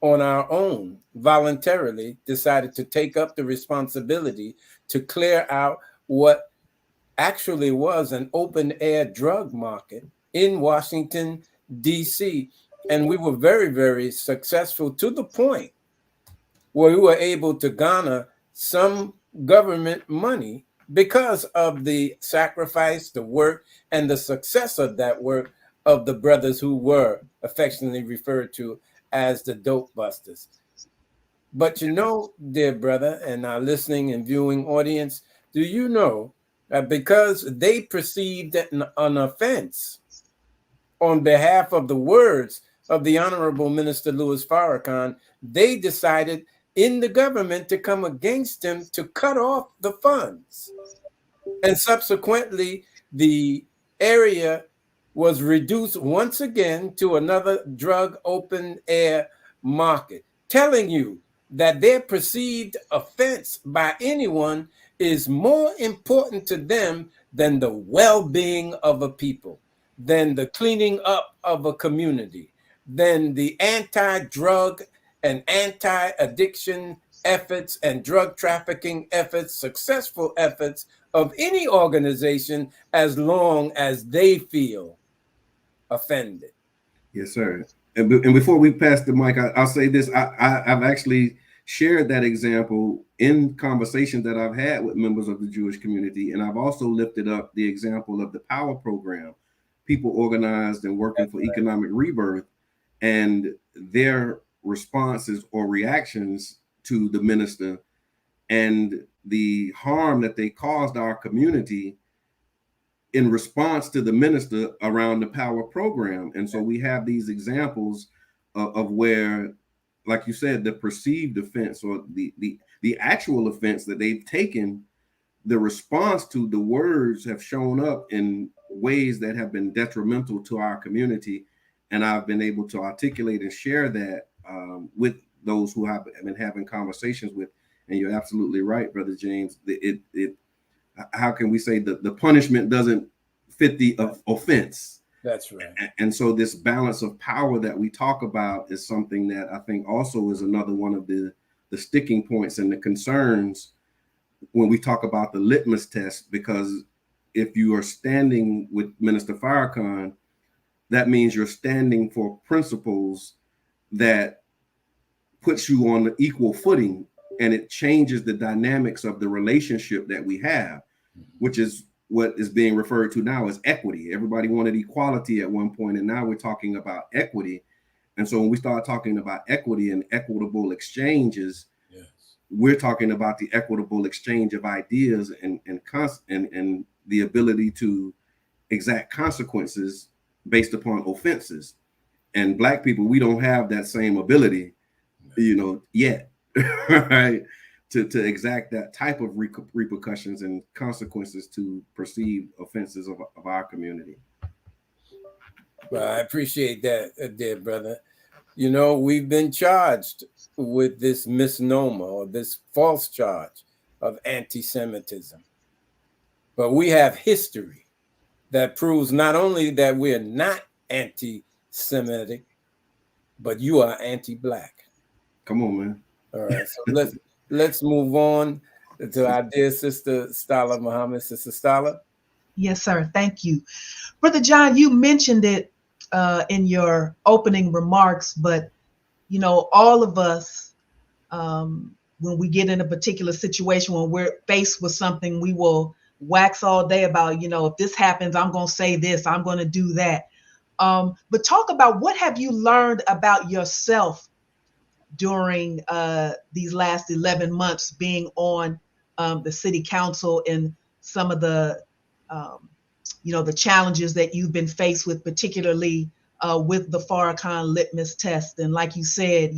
on our own, voluntarily decided to take up the responsibility to clear out what actually was an open air drug market in Washington, D.C. And we were very, very successful to the point where we were able to garner some government money because of the sacrifice, the work, and the success of that work of the brothers who were affectionately referred to as the dope busters. But you know, dear brother, and our listening and viewing audience, do you know that because they perceived an offense on behalf of the words of the Honorable Minister Louis Farrakhan, they decided in the government to come against him to cut off the funds. And subsequently, the area was reduced once again to another drug open air market, telling you that their perceived offense by anyone is more important to them than the well-being of a people, than the cleaning up of a community, than the anti-drug and anti-addiction efforts and drug trafficking efforts, successful efforts of any organization, as long as they feel offended. Yes, sir. And before we pass the mic, I'll say this. I've actually shared that example in conversations that I've had with members of the Jewish community. And I've also lifted up the example of the Power Program, people organized and working for economic rebirth, and their responses or reactions to the minister and the harm that they caused our community in response to the minister around the Power Program. And so we have these examples of where, like you said, the perceived offense or the actual offense that they've taken, the response to the words have shown up in ways that have been detrimental to our community. And I've been able to articulate and share that with those who I've been having conversations with. And you're absolutely right, Brother James. How can we say that the punishment doesn't fit the offense? That's right. And so this balance of power that we talk about is something that I think also is another one of the sticking points and the concerns when we talk about the litmus test, because if you are standing with Minister Farrakhan, that means you're standing for principles that puts you on the equal footing, and it changes the dynamics of the relationship that we have, which is what is being referred to now as equity. Everybody wanted equality at one point, and now we're talking about equity. And so when we start talking about equity and equitable exchanges, yes, we're talking about the equitable exchange of ideas and the ability to exact consequences based upon offenses. And Black people, we don't have that same ability, yet, right? To exact that type of repercussions and consequences to perceived offenses of our community. Well, I appreciate that, dear brother. We've been charged with this misnomer or this false charge of anti-Semitism. But we have history that proves not only that we're not anti-Semitic, but you are anti-Black. Come on, man. All right, so let's move on to our dear sister Stala Muhammad. Sister Stala. Yes, sir. Thank you. Brother John, you mentioned it in your opening remarks, but all of us, when we get in a particular situation, when we're faced with something, we will wax all day about, if this happens, I'm going to say this, I'm going to do that. But talk about, what have you learned about yourself during these last 11 months being on the city council, and some of the, the challenges that you've been faced with, particularly with the Farrakhan litmus test. And like you said,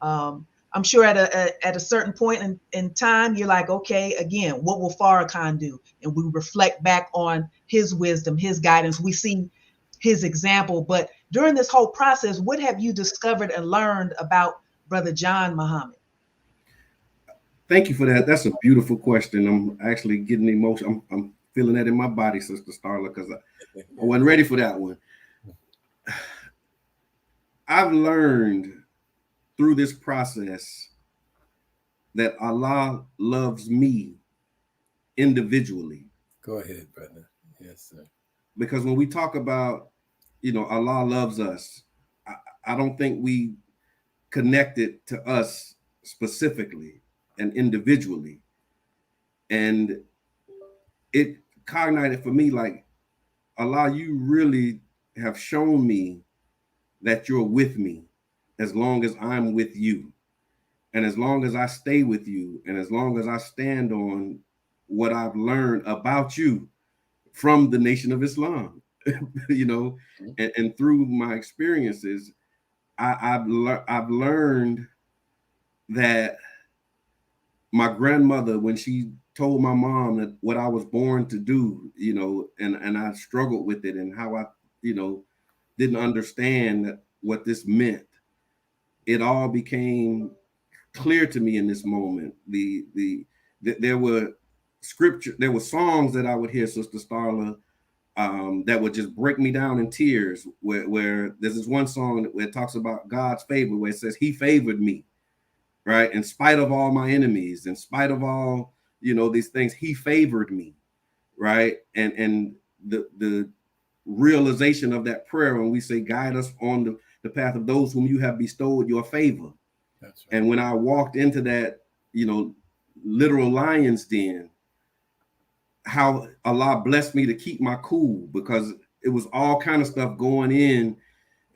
I'm sure at a certain point in time, you're like, okay, again, what will Farrakhan do? And we reflect back on his wisdom, his guidance. We see his example. But during this whole process, what have you discovered and learned about Brother John Muhammad? Thank you for that. That's a beautiful question. I'm actually getting emotional. I'm feeling that in my body, Sister Starla, because I wasn't ready for that one. I've learned through this process that Allah loves me individually Go ahead, brother. Yes, sir. Because when we talk about, Allah loves us, I don't think we connect it to us specifically and individually. And it cognited for me like, Allah, you really have shown me that you're with me as long as I'm with you. And as long as I stay with you, and as long as I stand on what I've learned about you from the Nation of Islam, and through my experiences, I've learned that my grandmother, when she told my mom that what I was born to do, and I struggled with it, and how I, didn't understand what this meant, it all became clear to me in this moment. There were songs that I would hear, Sister Starla, that would just break me down in tears. Where there's this one song where it talks about God's favor, where it says He favored me, right? In spite of all my enemies, in spite of all these things, He favored me, right? And the realization of that prayer when we say, guide us on the path of those whom you have bestowed your favor. That's right. And when I walked into that, literal lion's den, how Allah blessed me to keep my cool, because it was all kind of stuff going in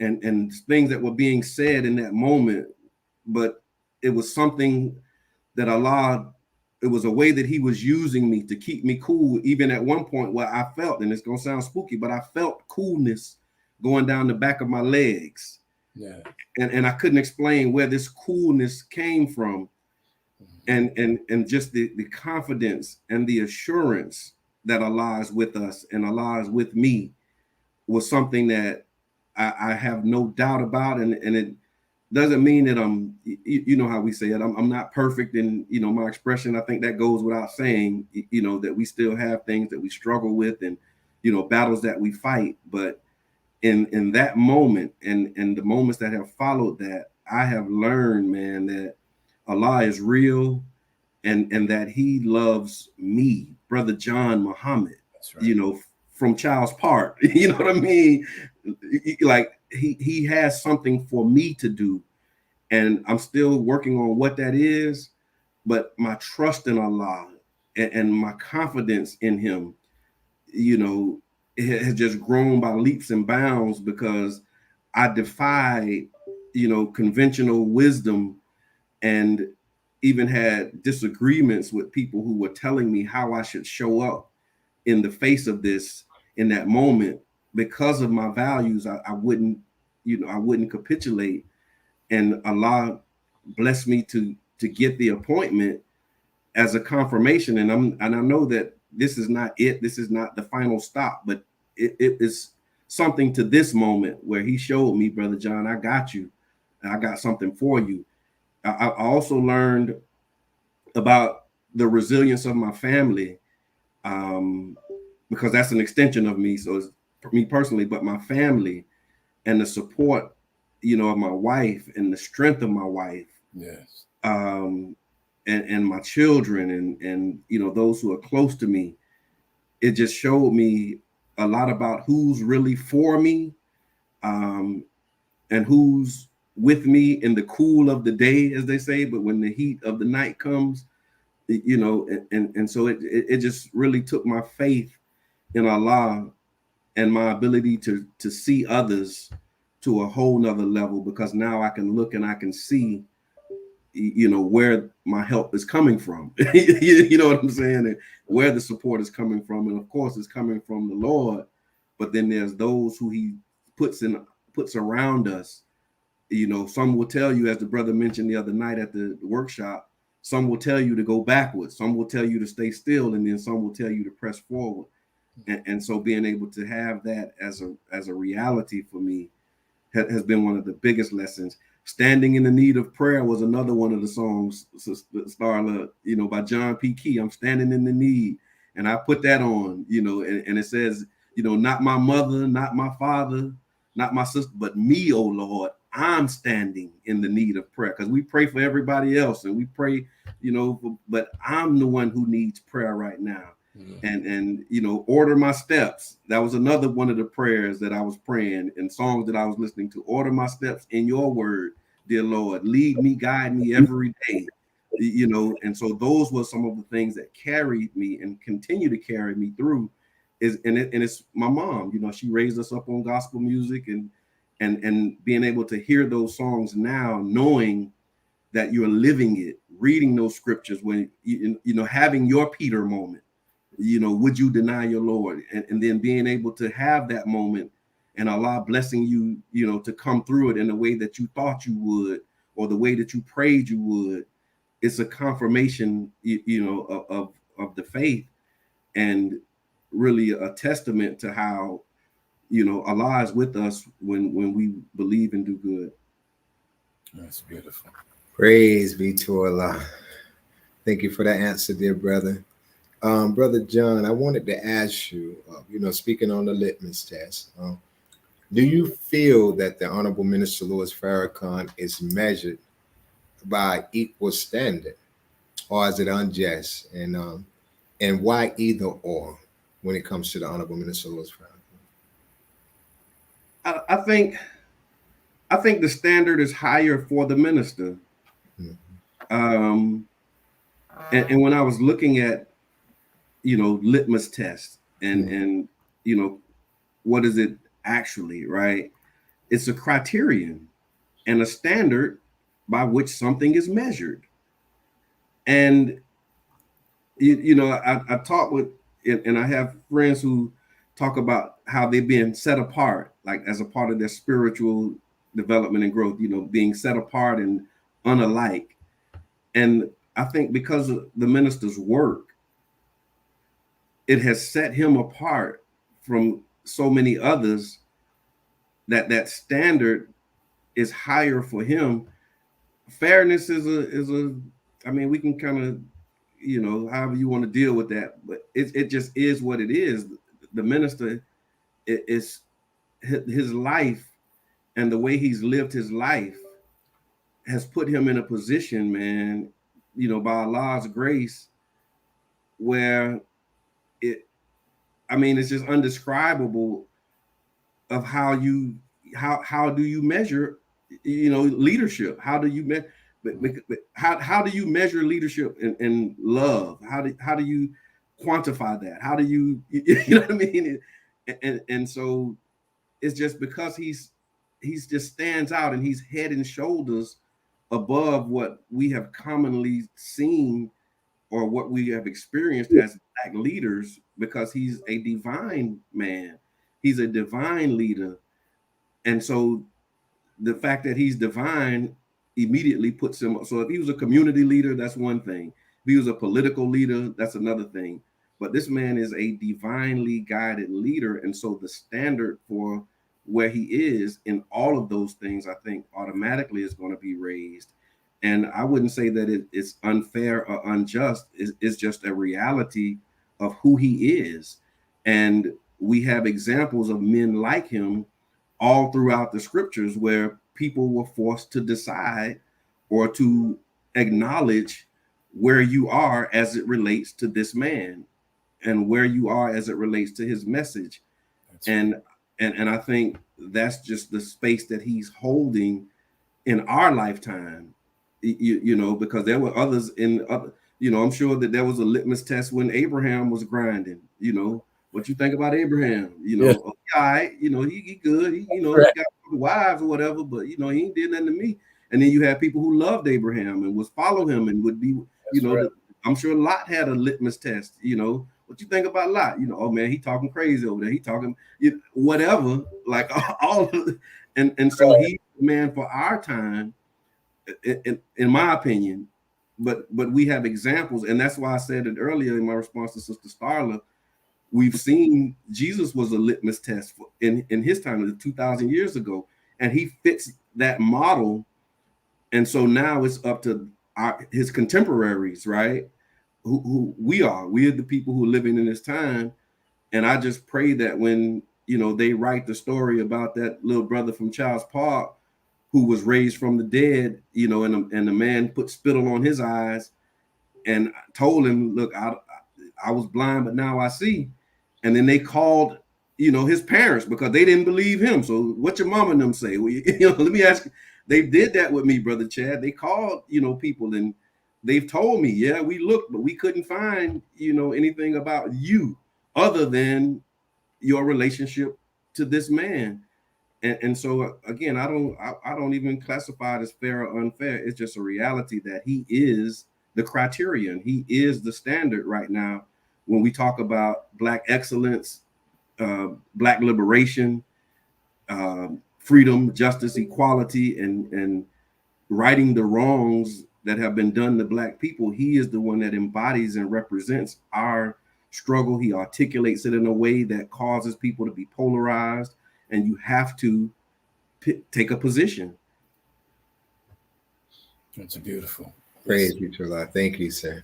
and things that were being said in that moment. But it was something that Allah, it was a way that He was using me to keep me cool, even at one point where I felt, and it's gonna sound spooky, but I felt coolness going down the back of my legs. Yeah. And I couldn't explain where this coolness came from. And just the confidence and the assurance that Allah is with us and Allah is with me was something that I have no doubt about. And it doesn't mean that I'm, how we say it, I'm not perfect in, my expression. I think that goes without saying, that we still have things that we struggle with and, battles that we fight. But in that moment and the moments that have followed that, I have learned, man, that Allah is real and that He loves me, Brother John Muhammad. That's right. From Child's Park. You know what I mean? Like he has something for me to do. And I'm still working on what that is. But my trust in Allah and my confidence in Him, it has just grown by leaps and bounds, because I defied, conventional wisdom, and even had disagreements with people who were telling me how I should show up in the face of this in that moment. Because of my values, I wouldn't capitulate. And Allah blessed me to get the appointment as a confirmation. And I know that this is not it. This is not the final stop, but it is something to this moment where He showed me, Brother John, I got you. I got something for you. I also learned about the resilience of my family, because that's an extension of me. So it's for me personally, but my family and the support, of my wife and the strength of my wife. Yes. And my children and those who are close to me. It just showed me a lot about who's really for me, and who's with me in the cool of the day, as they say, but when the heat of the night comes, and so it just really took my faith in Allah and my ability to see others to a whole nother level, because now I can look and I can see, where my help is coming from. You know what I'm saying? And where the support is coming from. And of course it's coming from the Lord, but then there's those who He puts around us. Some will tell you, as the brother mentioned the other night at the workshop, some will tell you to go backwards, some will tell you to stay still, and then some will tell you to press forward. And so being able to have that as a reality for me has been one of the biggest lessons. Standing in the Need of Prayer was another one of the songs, Starla, by John P. Key. I'm standing in the need. And I put that on, and it says, not my mother, not my father, not my sister, but me, oh Lord, I'm standing in the need of prayer. Because we pray for everybody else and we pray, but I'm the one who needs prayer right now. and you know, order my steps. That was another one of the prayers that I was praying and songs that I was listening to. Order my steps in your word, dear Lord. Lead me, guide me every day. You know, and so those were some of the things that carried me and continue to carry me through. It's my mom. You know, she raised us up on gospel music and being able to hear those songs now, knowing that you're living it, reading those scriptures when you know, having your Peter moment. You know, would you deny your Lord? And then being able to have that moment and Allah blessing you, you know, to come through it in the way that you thought you would, or the way that you prayed you would. It's a confirmation, you know, of the faith, and really a testament to how, you know, Allah is with us when we believe and do good. That's beautiful. Praise be to Allah. Thank you for that answer, dear brother. Brother John, I wanted to ask you, you know, speaking on the litmus test, do you feel that the Honorable Minister Louis Farrakhan is measured by equal standard, or is it unjust? And why either or when it comes to the Honorable Minister Louis Farrakhan? I think the standard is higher for the minister. And when I was looking at, you know, litmus test and you know, what is it actually, right? It's a criterion and a standard by which something is measured. And you know, I talk with, and I have friends who talk about how they've been set apart, like as a part of their spiritual development and growth, you know, being set apart and unalike. And I think because of the minister's work, it has set him apart from so many others, that standard is higher for him. Fairness is a I mean, we can kind of, you know, however you want to deal with that, but it just is what it is. The minister is his life, and the way he's lived his life has put him in a position, man, you know, by Allah's grace, where I mean, it's just undescribable of how do you measure, you know, leadership? How do you how do you measure leadership and love? How do you quantify that? How do you you know what I mean? And so it's just because he's just stands out, and he's head and shoulders above what we have commonly seen or what we have experienced as Black leaders, because he's a divine man. He's a divine leader. And so the fact that he's divine immediately puts him. So if he was a community leader, that's one thing. If he was a political leader, that's another thing. But this man is a divinely guided leader. And so the standard for where he is in all of those things, I think automatically is going to be raised. And I wouldn't say that it's unfair or unjust. It's just a reality of who he is. And we have examples of men like him all throughout the scriptures, where people were forced to decide or to acknowledge where you are as it relates to this man, and where you are as it relates to his message. And I think that's just the space that he's holding in our lifetime. You know, because there were others in other, you know, I'm sure that there was a litmus test when Abraham was grinding. You know, what you think about Abraham? You know, all right, you know, he good. He, you know, he got wives or whatever, but you know, he ain't did nothing to me. And then you had people who loved Abraham and would follow him and would be, you know, I'm sure Lot had a litmus test. You know, what you think about Lot? You know, oh man, he talking crazy over there. He talking whatever, like all of it. And so he's the man for our time, in my opinion. But we have examples, and that's why I said it earlier in my response to Sister Starla. We've seen Jesus was a litmus test in his time, 2,000 years ago, and he fits that model. And so now it's up to his contemporaries, right? Who we are the people who are living in this time. And I just pray that when, you know, they write the story about that little brother from Child's Park who was raised from the dead, you know, and the man put spittle on his eyes and told him, look, I was blind, but now I see. And then they called, his parents because they didn't believe him. So what your mama and them say? Well, let me ask you. They did that with me, Brother Chad. They called, people, and they've told me, yeah, we looked, but we couldn't find, anything about you other than your relationship to this man. And so again, I don't even classify it as fair or unfair. It's just a reality that he is the criterion. He is the standard right now when we talk about Black excellence, Black liberation, freedom, justice, equality, and righting the wrongs that have been done to Black people. He is the one that embodies and represents our struggle. He articulates it in a way that causes people to be polarized, and you have to take a position. That's beautiful. Praise be to Allah. Thank you, sir.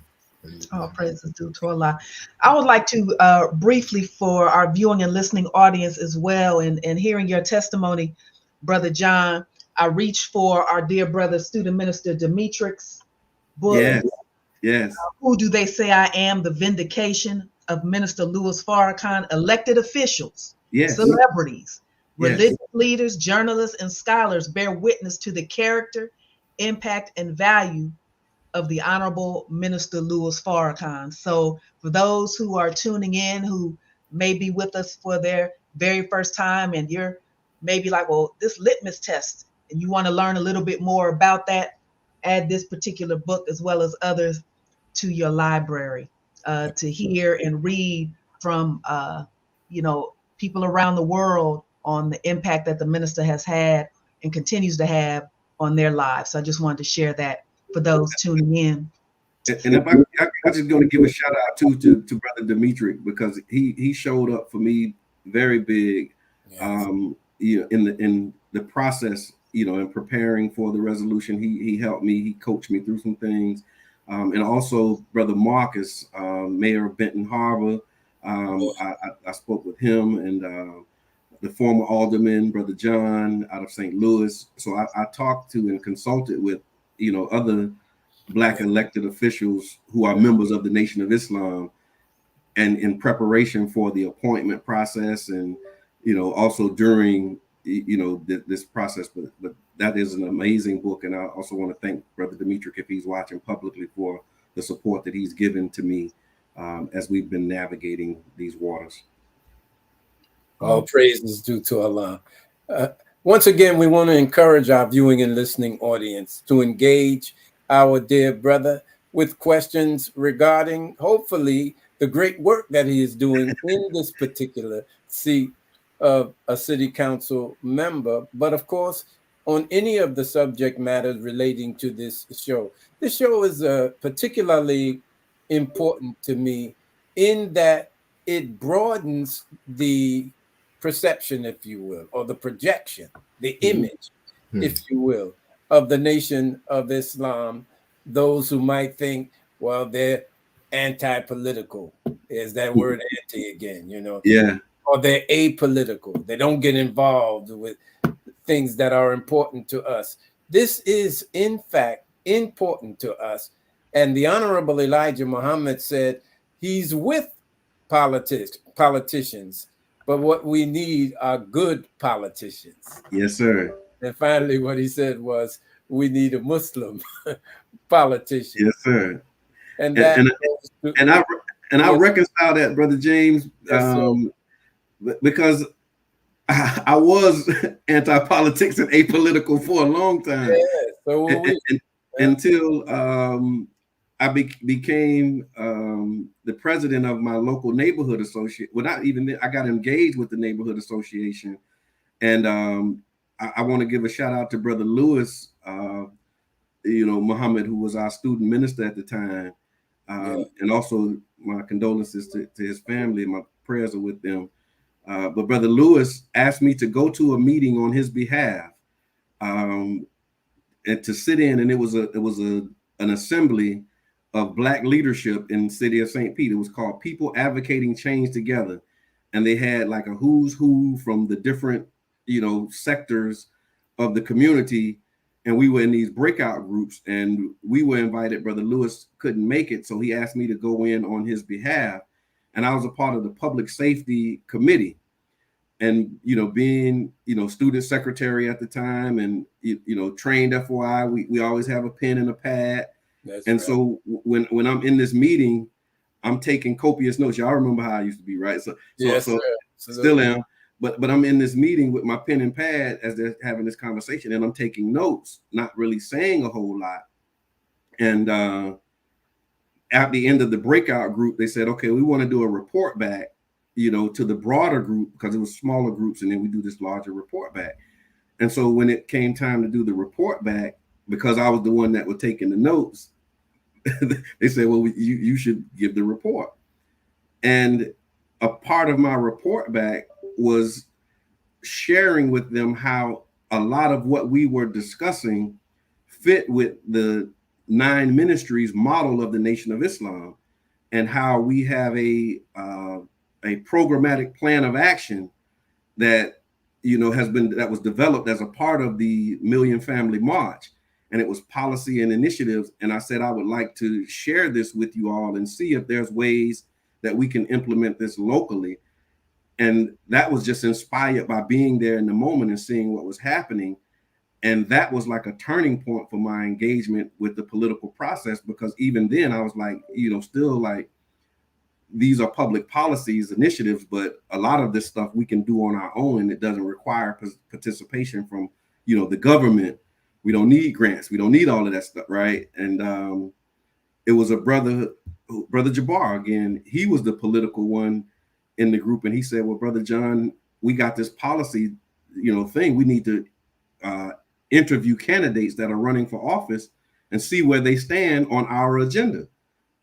Oh, praise is due to Allah. I would like to briefly, for our viewing and listening audience as well, and hearing your testimony, Brother John, I reached for our dear brother, student minister Demetric's book. Yes. Who Do They Say I Am? The Vindication of Minister Louis Farrakhan, elected officials, celebrities, religious leaders, journalists, and scholars bear witness to the character, impact, and value of the Honorable Minister Louis Farrakhan. So for those who are tuning in, who may be with us for their very first time, and you're maybe like, well, this litmus test, and you want to learn a little bit more about that, add this particular book as well as others to your library to hear and read from, people around the world on the impact that the minister has had and continues to have on their lives. So I just wanted to share that for those tuning in. And if I'm just going to give a shout out to Brother Demetric, because he showed up for me very big, in the process, in preparing for the resolution. He helped me. He coached me through some things, and also Brother Marcus, Mayor of Benton Harbor. I spoke with him, and the former alderman, Brother John, out of St. Louis. So I talked to and consulted with other Black elected officials who are members of the Nation of Islam, and in preparation for the appointment process, and also during this process. But that is an amazing book, and I also want to thank Brother Demetric, if he's watching, publicly for the support that he's given to me as we've been navigating these waters. All praise is due to Allah. Once again, we want to encourage our viewing and listening audience to engage our dear brother with questions regarding, hopefully, the great work that he is doing in this particular seat of a city council member, but of course, on any of the subject matters relating to this show. This show is particularly important to me in that it broadens the perception, if you will, or the projection, the image, if you will, of the Nation of Islam. Those who might think, well, they're anti-political. Is that word anti again, Yeah. Or they're apolitical. They don't get involved with things that are important to us. This is, in fact, important to us. And the Honorable Elijah Muhammad said he's with politicians, but what we need are good politicians. Yes, sir. And finally, what he said was, we need a Muslim politician. Yes, sir. And I reconcile that, Brother James, because I was anti-politics and apolitical for a long time. Until I became the president of my local neighborhood association. Without even, I got engaged with the neighborhood association, and I want to give a shout out to Brother Louis, Muhammad, who was our student minister at the time, and also my condolences to his family. My prayers are with them. But Brother Louis asked me to go to a meeting on his behalf, and to sit in, and it was an assembly of Black leadership in the city of St. Pete. It was called People Advocating Change Together, and they had like a who's who from the different sectors of the community, and we were in these breakout groups, and we were invited. Brother Louis couldn't make it, so he asked me to go in on his behalf. and I was a part of the public safety committee. And, being, student secretary at the time and, trained FOI, we always have a pen and a pad. So when I'm in this meeting, I'm taking copious notes. Y'all remember how I used to be, right? So still am. But I'm in this meeting with my pen and pad as they're having this conversation, and I'm taking notes, not really saying a whole lot. And at the end of the breakout group, they said, okay, we want to do a report back, to the broader group, because it was smaller groups, and then we do this larger report back. And so when it came time to do the report back, because I was the one that was taking the notes, they said, well, you should give the report. And a part of my report back was sharing with them how a lot of what we were discussing fit with the 9 ministries model of the Nation of Islam, and how we have a programmatic plan of action that that was developed as a part of the Million Family March, and it was policy and initiatives. And I said I would like to share this with you all and see if there's ways that we can implement this locally. And that was just inspired by being there in the moment and seeing what was happening. And that was like a turning point for my engagement with the political process, because even then I was like, still like, these are public policies, initiatives, but a lot of this stuff we can do on our own, and it doesn't require participation from, the government. We don't need grants. We don't need all of that stuff, right? And it was a brother Jabbar, again, he was the political one in the group, and he said, well, Brother John, we got this policy, thing. We need to interview candidates that are running for office and see where they stand on our agenda,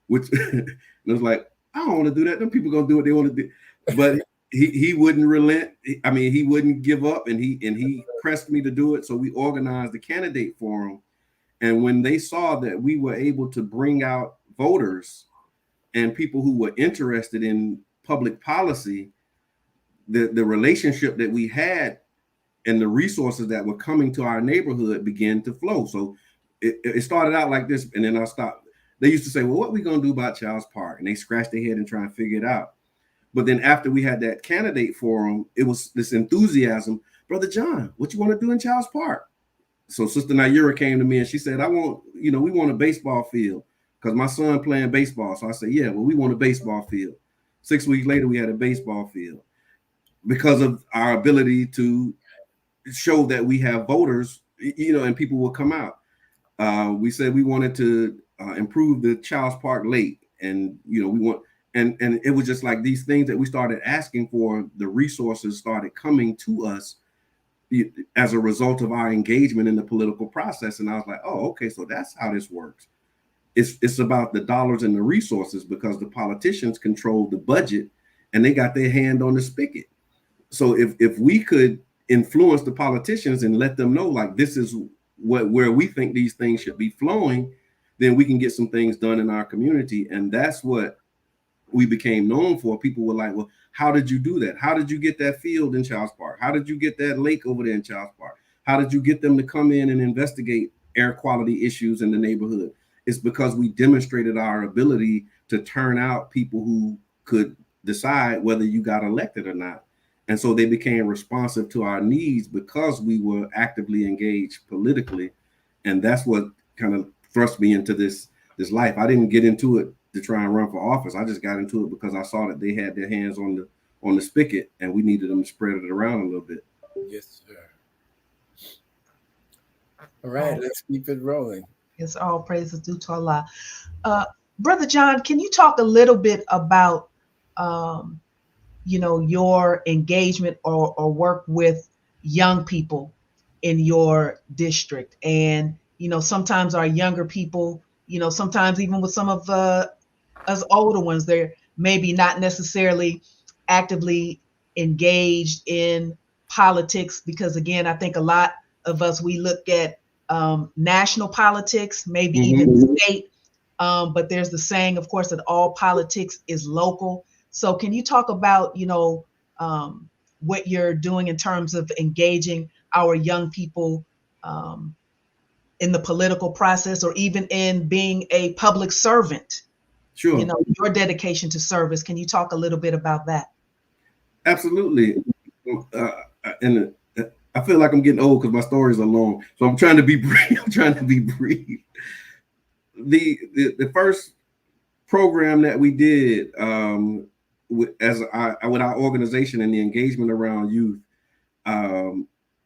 which and I was like, I don't want to do that. Them people gonna do what they want to do. But he wouldn't relent. I mean, he wouldn't give up, and he pressed me to do it. So we organized the candidate forum. And when they saw that we were able to bring out voters and people who were interested in public policy, the relationship that we had and the resources that were coming to our neighborhood began to flow. So it started out like this, and then I stopped. They used to say, well, what are we going to do about Childs Park? And they scratched their head and try and figure it out. But then after we had that candidate forum, it was this enthusiasm. Brother John, what you want to do in Childs Park? So Sister Nayura came to me and she said, we want a baseball field because my son playing baseball. So I said, yeah, well, we want a baseball field. 6 weeks later, we had a baseball field because of our ability to show that we have voters, and people will come out. We said we wanted to improve the Childs Park Lake, and we want, and it was just like these things that we started asking for. The resources started coming to us as a result of our engagement in the political process. And I was like, oh, okay, so that's how this works. It's about the dollars and the resources, because the politicians control the budget and they got their hand on the spigot. So if we could influence the politicians and let them know, like, this is where we think these things should be flowing, then we can get some things done in our community. And that's what we became known for. People were like, well, how did you do that? How did you get that field in Childs Park? How did you get that lake over there in Childs Park? How did you get them to come in and investigate air quality issues in the neighborhood? It's because we demonstrated our ability to turn out people who could decide whether you got elected or not. And so they became responsive to our needs because we were actively engaged politically. And that's what kind of thrust me into this life. I didn't get into it to try and run for office. I just got into it because I saw that they had their hands on the spigot, and we needed them to spread it around a little bit. Yes, sir. All right, let's keep it rolling. It's all praises due to Allah. Brother John, can you talk a little bit about your engagement or work with young people in your district? And sometimes our younger people, sometimes even with some of us older ones, they're maybe not necessarily actively engaged in politics, because again, I think a lot of us, we look at national politics, maybe even state, but there's the saying, of course, that all politics is local. So can you talk about, what you're doing in terms of engaging our young people in the political process, or even in being a public servant Sure. You know, your dedication to service. Can you talk a little bit about that? Absolutely. And I feel like I'm getting old because my stories are long, so I'm trying to be brief. The first program that we did with our organization and the engagement around youth,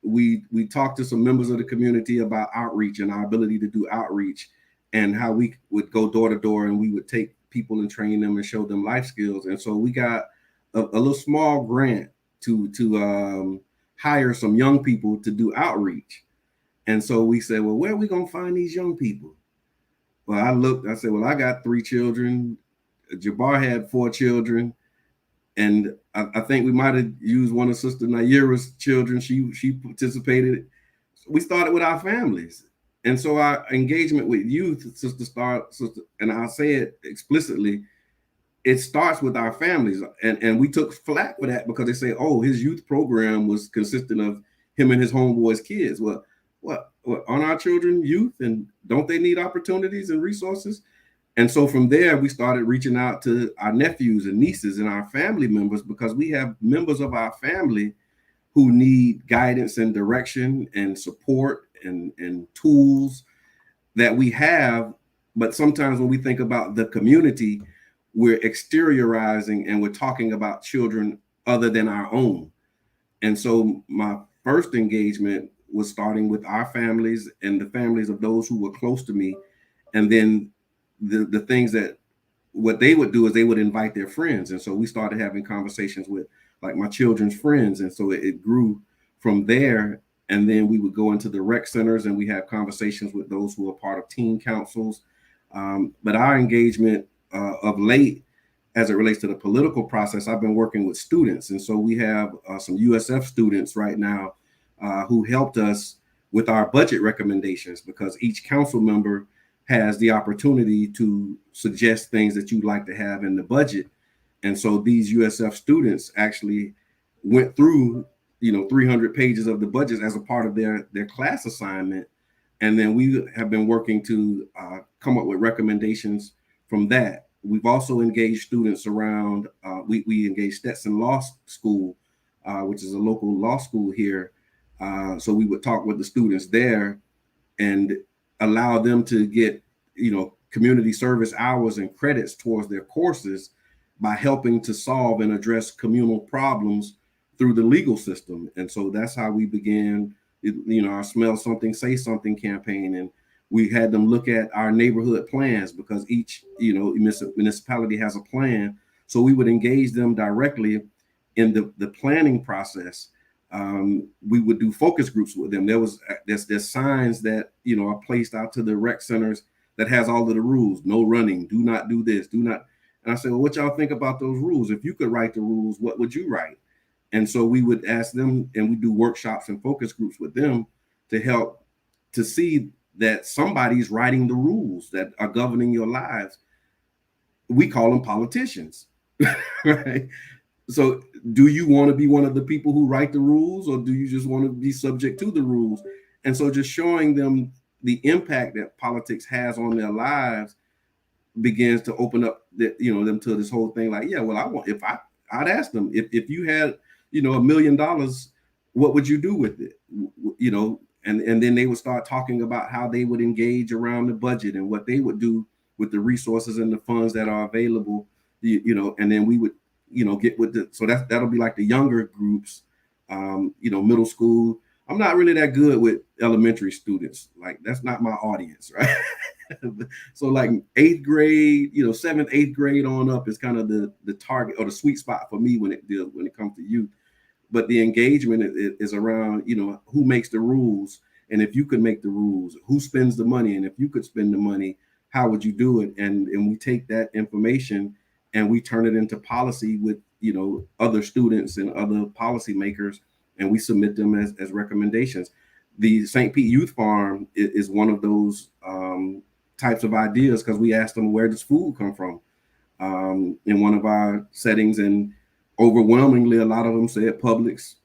we talked to some members of the community about outreach and our ability to do outreach, and how we would go door to door and we would take people and train them and show them life skills. And so we got a little small grant to hire some young people to do outreach. And so we said, well, where are we going to find these young people? Well, I said, well, I got 3 children. Jabbar had 4 children. And I think we might have used one of Sister Naira's children. She participated. We started with our families. And so our engagement with youth, and I'll say it explicitly, it starts with our families. And we took flack for that because they say, oh, his youth program was consistent of him and his homeboys' kids. Well, what aren't our children youth, and don't they need opportunities and resources? And so from there, we started reaching out to our nephews and nieces and our family members, because we have members of our family who need guidance and direction and support and tools that we have. But sometimes when we think about the community, we're exteriorizing and we're talking about children other than our own. And so my first engagement was starting with our families and the families of those who were close to me. And then the things that what they would do is they would invite their friends. And so we started having conversations with like my children's friends. And so it grew from there. And then we would go into the rec centers and we have conversations with those who are part of teen councils. But our engagement of late, as it relates to the political process, I've been working with students. And so we have some USF students right now who helped us with our budget recommendations, because each council member has the opportunity to suggest things that you'd like to have in the budget. And so these USF students actually went through 300 pages of the budget as a part of their class assignment. And then we have been working to come up with recommendations from that. We've also engaged students around, we engaged Stetson Law School, which is a local law school here. So we would talk with the students there and allow them to get, community service hours and credits towards their courses by helping to solve and address communal problems through the legal system. And so that's how we began, our Smell Something, Say Something campaign. And we had them look at our neighborhood plans, because each, municipality has a plan. So we would engage them directly in the planning process. We would do focus groups with them. There's signs that, are placed out to the rec centers that has all of the rules: no running, do not do this, do not. And I said, well, what y'all think about those rules? If you could write the rules, what would you write? And so we would ask them, and we do workshops and focus groups with them to help to see that somebody's writing the rules that are governing your lives. We call them politicians, right? So do you want to be one of the people who write the rules, or do you just want to be subject to the rules? And so just showing them the impact that politics has on their lives begins to open up them to this whole thing. Like, yeah, well, I'd ask them, if you had, $1 million, what would you do with it? And then they would start talking about how they would engage around the budget and what they would do with the resources and the funds that are available, and then we would, get with so that'll be like the younger groups, middle school. I'm not really that good with elementary students. Like, that's not my audience, right? So like 8th grade, 7th, 8th grade on up is kind of the target or the sweet spot for me when it comes to youth. But the engagement is around, who makes the rules, and if you could make the rules, who spends the money, and if you could spend the money, how would you do it? And we take that information and we turn it into policy with other students and other policymakers, and we submit them as recommendations. The St. Pete Youth Farm is one of those types of ideas, because we asked them, where does food come from, in one of our settings, and overwhelmingly a lot of them said Publix,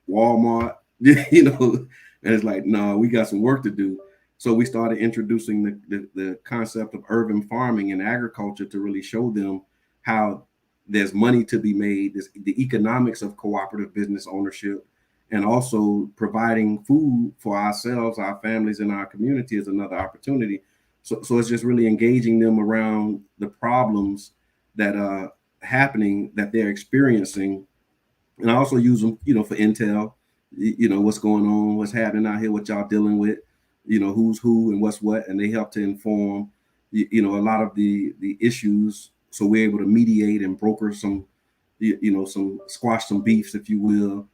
Walmart, and it's like, no, we got some work to do. So we started introducing the concept of urban farming and agriculture to really show them how there's money to be made, the economics of cooperative business ownership, and also providing food for ourselves, our families, and our community is another opportunity. So it's just really engaging them around the problems that are happening, that they're experiencing. And I also use them, for intel, what's going on, what's happening out here, what y'all dealing with, who's who and what's what. And they help to inform, a lot of the issues. So we're able to mediate and broker some, squash some beefs, if you will,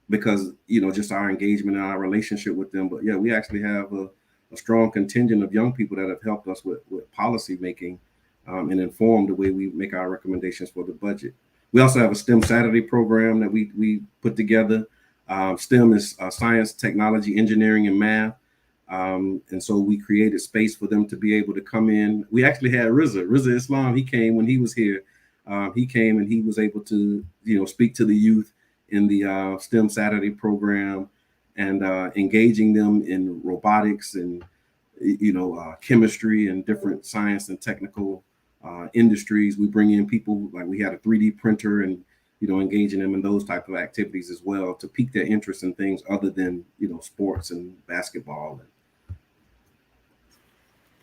because, just our engagement and our relationship with them. But yeah, we actually have a strong contingent of young people that have helped us with policy making and inform the way we make our recommendations for the budget. We also have a STEM Saturday program that we put together. STEM is science, technology, engineering, and math. And so we created space for them to be able to come in. We actually had Riza Islam. He came when he was here. He came and he was able to, speak to the youth in the STEM Saturday program and engaging them in robotics and, chemistry and different science and technical industries. We bring in people, like we had a 3D printer and, engaging them in those type of activities as well to pique their interest in things other than, sports and basketball.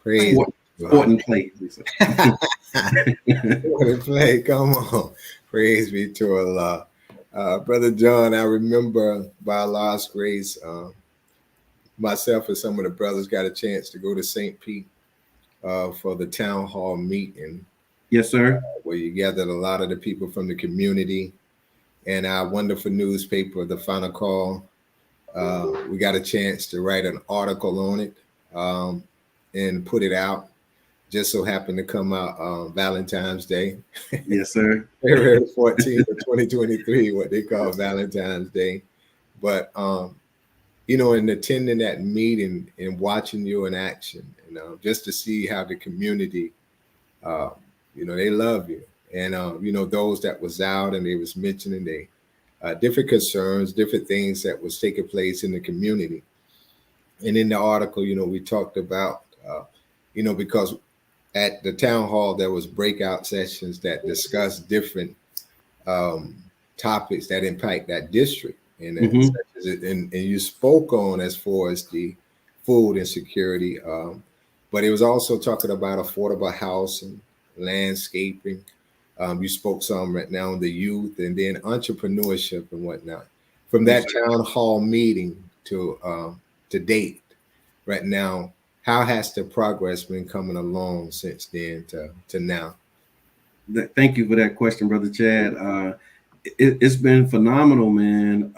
Praise sport and play. Sport and play, come on. Praise be to Allah. Brother John, I remember by Allah's grace, myself and some of the brothers got a chance to go to St. Pete for the town hall meeting. Yes, sir. Where you gathered a lot of the people from the community and our wonderful newspaper, The Final Call. We got a chance to write an article on it and put it out. Just so happened to come out Valentine's Day. Yes, sir. February 14th of 2023, what they call Valentine's Day. But, in attending that meeting and watching you in action, just to see how the community, they love you. And, those that was out and they was mentioning different concerns, different things that was taking place in the community. And in the article, we talked about, because at the town hall, there was breakout sessions that discussed different topics that impact that district. And, and you spoke on as far as the food insecurity, but it was also talking about affordable housing, landscaping. You spoke some right now on the youth and then entrepreneurship and whatnot. From that town hall meeting to date right now, how has the progress been coming along since then to now? Thank you for that question, Brother Chad. It's been phenomenal, man.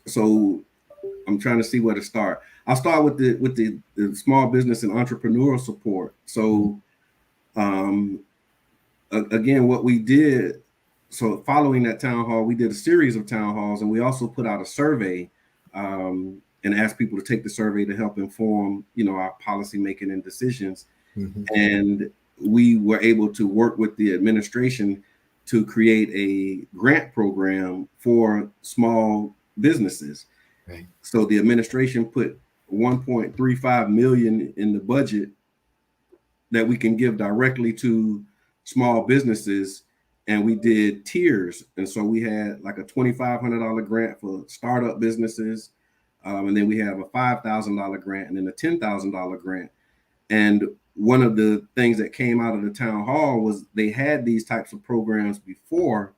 So I'm trying to see where to start. I'll start with the small business and entrepreneurial support. So again, what we did, so following that town hall, we did a series of town halls, and we also put out a survey and asked people to take the survey to help inform, our policy making and decisions. And we were able to work with the administration to create a grant program for small businesses. Right. So the administration put 1.35 million in the budget that we can give directly to small businesses. And we did tiers. And so we had like a $2,500 grant for startup businesses. And then we have a $5,000 grant and then a $10,000 grant. And one of the things that came out of the town hall was they had these types of programs before,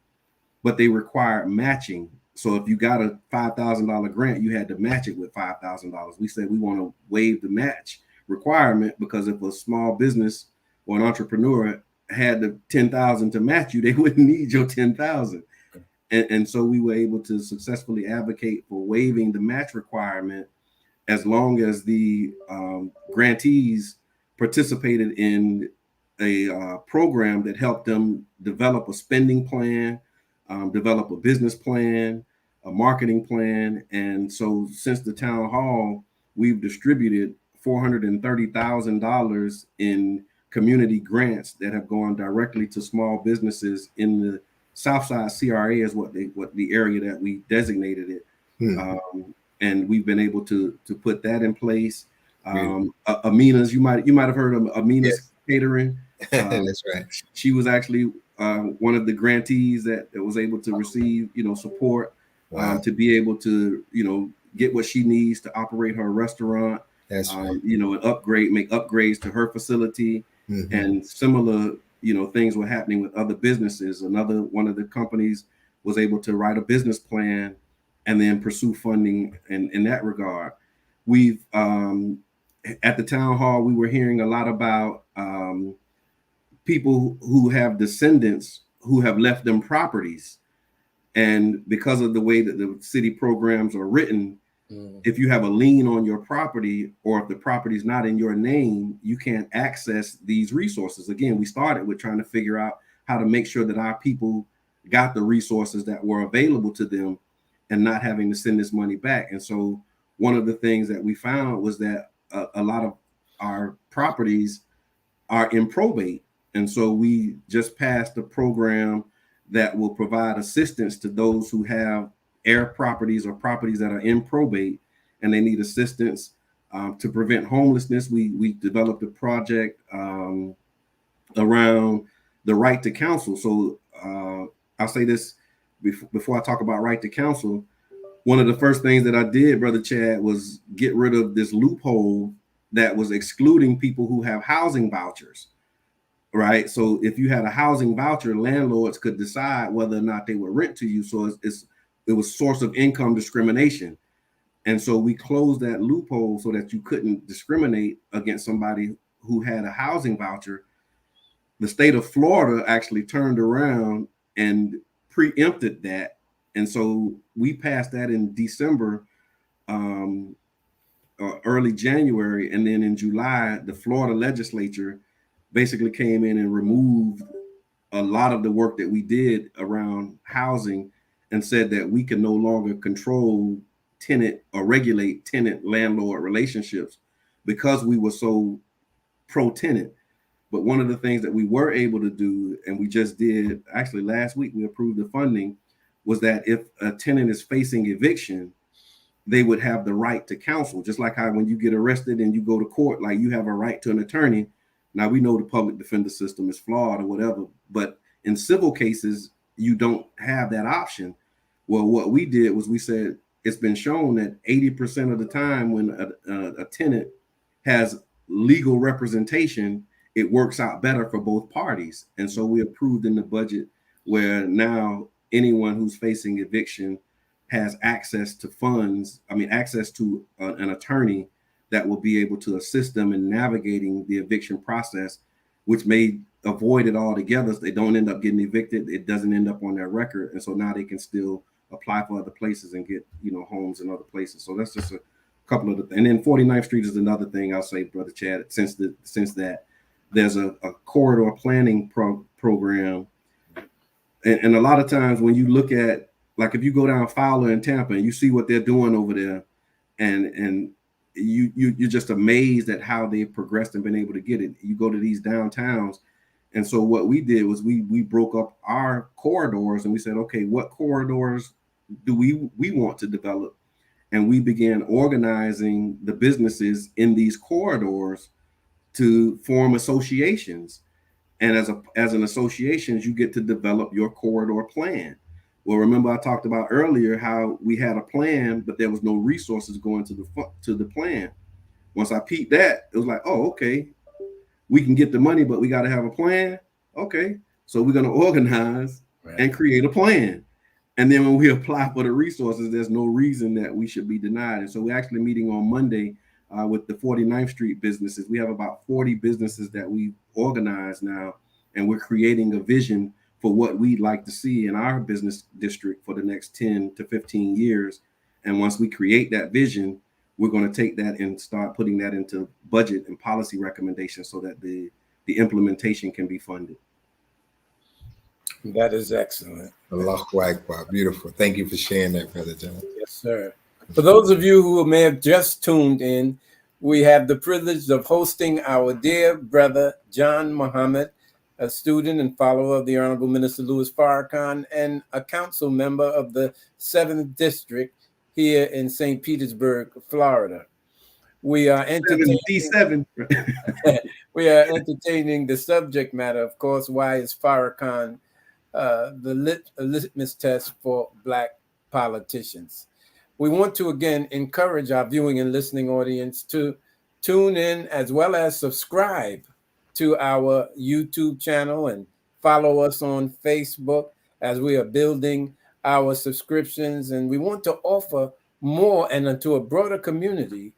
but they required matching. So if you got a $5,000 grant, you had to match it with $5,000. We said we want to waive the match requirement because if a small business or an entrepreneur had the 10,000 to match you, they wouldn't need your 10,000. And so we were able to successfully advocate for waiving the match requirement as long as the grantees participated in a program that helped them develop a spending plan, develop a business plan, a marketing plan. And so since the town hall, we've distributed $430,000 in community grants that have gone directly to small businesses in the Southside CRA is what the area that we designated it. and we've been able to put that in place. Amina's, you might have heard of Amina's Catering. That's right. She was actually one of the grantees that was able to receive, support to be able to, get what she needs to operate her restaurant. That's right. And make upgrades to her facility, and similar, things were happening with other businesses. Another one of the companies was able to write a business plan and then pursue funding in that regard. We've at the town hall, we were hearing a lot about people who have descendants who have left them properties. And because of the way that the city programs are written, if you have a lien on your property, or if the property is not in your name, you can't access these resources. Again, we started with trying to figure out how to make sure that our people got the resources that were available to them and not having to send this money back. And so one of the things that we found was that a lot of our properties are in probate. And so we just passed a program that will provide assistance to those who have heir properties or properties that are in probate and they need assistance to prevent homelessness. We developed a project around the right to counsel. So I'll say this before I talk about right to counsel. One of the first things that I did, Brother Chad, was get rid of this loophole that was excluding people who have housing vouchers. Right. So if you had a housing voucher, landlords could decide whether or not they would rent to you. So it was source of income discrimination. And so we closed that loophole so that you couldn't discriminate against somebody who had a housing voucher. The state of Florida actually turned around and preempted that. And so we passed that in December, early January. And then in July, the Florida legislature basically came in and removed a lot of the work that we did around housing and said that we can no longer control tenant or regulate tenant landlord relationships because we were so pro-tenant. But one of the things that we were able to do, and we just did actually last week, we approved the funding, was that if a tenant is facing eviction, they would have the right to counsel. Just like how when you get arrested and you go to court, like you have a right to an attorney. Now, we know the public defender system is flawed or whatever, but in civil cases, you don't have that option. Well, what we did was we said it's been shown that 80% of the time when a tenant has legal representation, it works out better for both parties. And so we approved in the budget where now anyone who's facing eviction has access to funds, access to an attorney that will be able to assist them in navigating the eviction process, which may avoid it altogether. So they don't end up getting evicted. It doesn't end up on their record. And so now they can still apply for other places and get, homes in other places. So that's just a couple of the, and then 49th Street is another thing I'll say, Brother Chad, since that there's a corridor planning program. And a lot of times when you look at, like if you go down Fowler in Tampa and you see what they're doing over there, and you're just amazed at how they've progressed and been able to get it. You go to these downtowns. And so what we did was we broke up our corridors and we said, okay, what corridors do we want to develop? And we began organizing the businesses in these corridors to form associations. And as an association, you get to develop your corridor plan. Well, remember I talked about earlier how we had a plan, but there was no resources going to the plan. Once I peeped that, it was like, oh, okay, we can get the money, but we got to have a plan. Okay, so we're going to organize and create a plan. And then when we apply for the resources, there's no reason that we should be denied. And so we're actually meeting on Monday with the 49th Street businesses. We have about 40 businesses that we organize now, and we're creating a vision for what we'd like to see in our business district for the next 10 to 15 years. And once we create that vision, we're going to take that and start putting that into budget and policy recommendations so that the implementation can be funded. That is excellent. Allahu Akbar. Beautiful. Thank you for sharing that, Brother John. Yes, sir. For those of you who may have just tuned in, we have the privilege of hosting our dear brother, John Muhammad, a student and follower of the Honorable Minister Louis Farrakhan and a council member of the 7th District here in St. Petersburg, Florida. We are entertaining D7. We are entertaining the subject matter, of course. Why is Farrakhan the litmus test for Black politicians? We want to again encourage our viewing and listening audience to tune in as well as subscribe to our YouTube channel and follow us on Facebook as we are building our subscriptions. And we want to offer more and to a broader community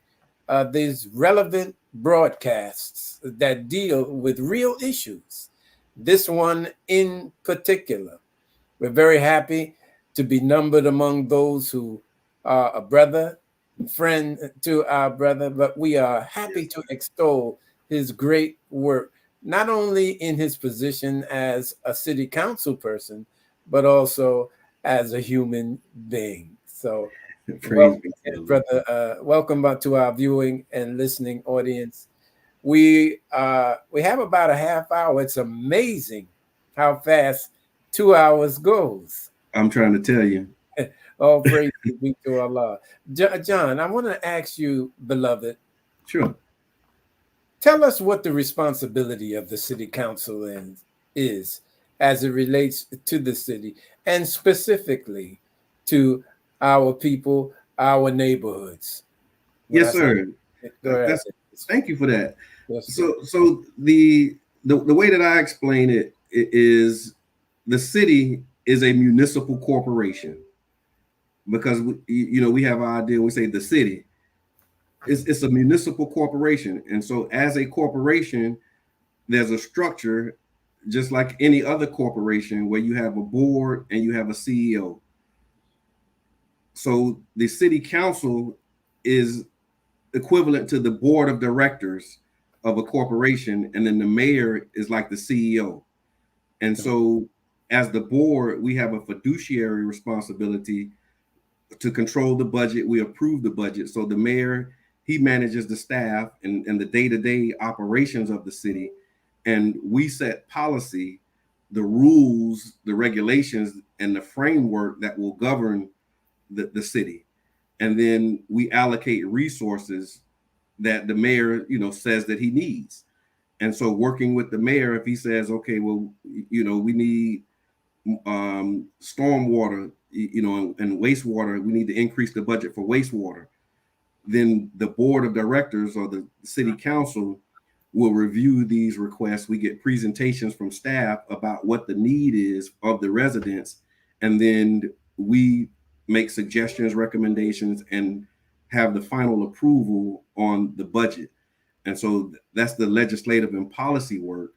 these relevant broadcasts that deal with real issues. This one in particular. We're very happy to be numbered among those who are a brother, friend to our brother, but we are happy to extol his great work, not only in his position as a city council person, but also as a human being. So, welcome back to our viewing and listening audience. We have about a half hour. It's amazing how fast 2 hours goes. I'm trying to tell you. All praise be to Allah. John, I want to ask you, beloved. Sure. Tell us what the responsibility of the city council is as it relates to the city and specifically to our people, our neighborhoods. Yes, sir. Thank you for that. Yes, so the way that I explain it is the city is a municipal corporation, because we have our idea. We say the city it's a municipal corporation, and so as a corporation, there's a structure just like any other corporation where you have a board and you have a CEO. So the city council is equivalent to the board of directors of a corporation, and then the mayor is like the CEO. And so as the board, we have a fiduciary responsibility to control the budget. We approve the budget. So the mayor, he manages the staff and the day-to-day operations of the city. And we set policy, the rules, the regulations, and the framework that will govern the city. And then we allocate resources that the mayor, says that he needs. And so working with the mayor, if he says, okay, well, we need stormwater, and wastewater, we need to increase the budget for wastewater, then the board of directors or the city council will review these requests. We get presentations from staff about what the need is of the residents, and then we make suggestions, recommendations, and have the final approval on the budget. And so that's the legislative and policy work.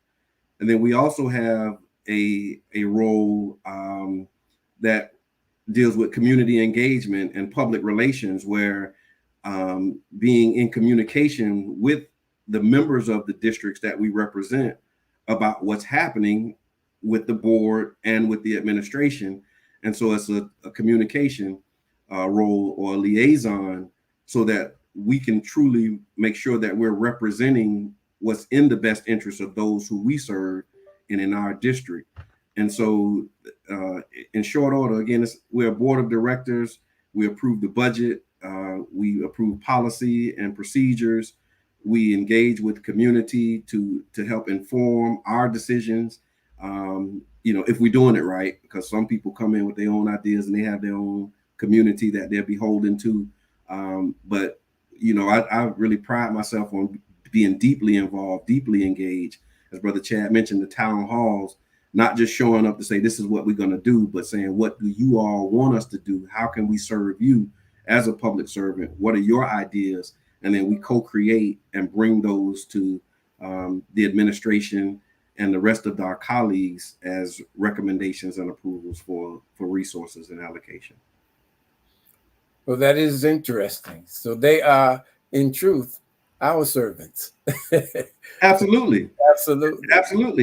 And then we also have a role that deals with community engagement and public relations, where being in communication with the members of the districts that we represent about what's happening with the board and with the administration. And so it's a communication role or a liaison, so that we can truly make sure that we're representing what's in the best interest of those who we serve and in our district. And so in short order, again, we're a board of directors. We approve the budget. We approve policy and procedures. We engage with community to help inform our decisions, if we're doing it right, because some people come in with their own ideas and they have their own community that they're beholden to. But I really pride myself on being deeply involved, deeply engaged. As Brother Chad mentioned, the town halls, not just showing up to say this is what we're going to do, but saying, what do you all want us to do? How can we serve you as a public servant? What are your ideas? And then we co-create and bring those to the administration and the rest of our colleagues as recommendations and approvals for resources and allocation. Well, that is interesting. So they are, in truth, our servants. Absolutely.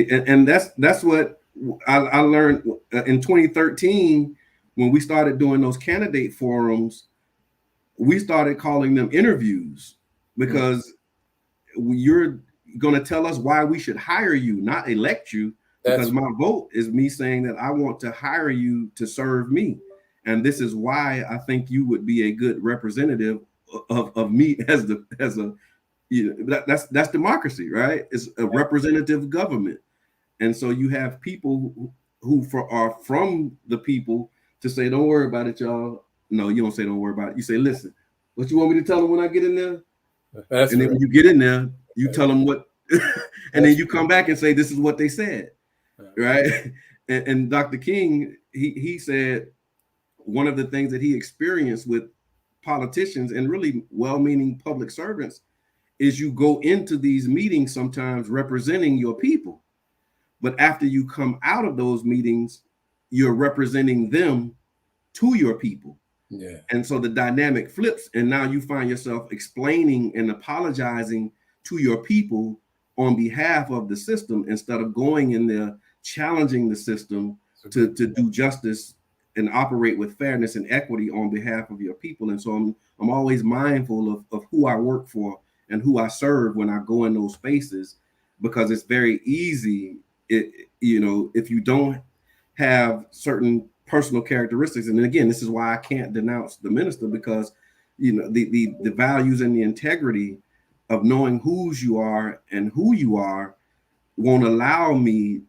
And that's what I learned in 2013 when we started doing those candidate forums. We started calling them interviews, because you're going to tell us why we should hire you, not elect you. Because my vote is me saying that I want to hire you to serve me. And this is why I think you would be a good representative of me as a that's democracy, right? It's a representative government. And so you have people who are from the people to say, don't worry about it, y'all. No, you don't say don't worry about it. You say, listen, what you want me to tell them when I get in there? And then when you get in there, you tell them what, and then you come back and say, this is what they said, right? And Dr. King, he said one of the things that he experienced with politicians and really well-meaning public servants is you go into these meetings sometimes representing your people. But after you come out of those meetings, you're representing them to your people. Yeah. And so the dynamic flips, and now you find yourself explaining and apologizing to your people on behalf of the system instead of going in there challenging the system to do justice and operate with fairness and equity on behalf of your people. And so I'm always mindful of who I work for and who I serve when I go in those spaces, because it's very easy, if you don't have certain personal characteristics. And again, this is why I can't denounce the minister, because the values and the integrity of knowing whose you are and who you are won't allow me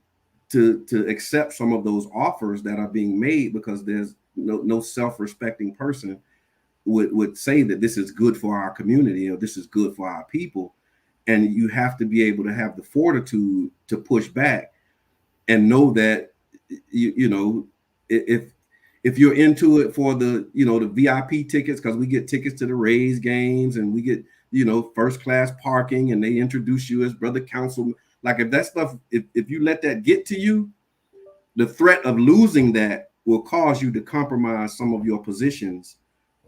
to accept some of those offers that are being made, because there's no self-respecting person would say that this is good for our community or this is good for our people. And you have to be able to have the fortitude to push back and know that if you're into it for the the VIP tickets, because we get tickets to the Rays games and we get first class parking, and they introduce you as brother councilman. Like, if that stuff, if you let that get to you, the threat of losing that will cause you to compromise some of your positions.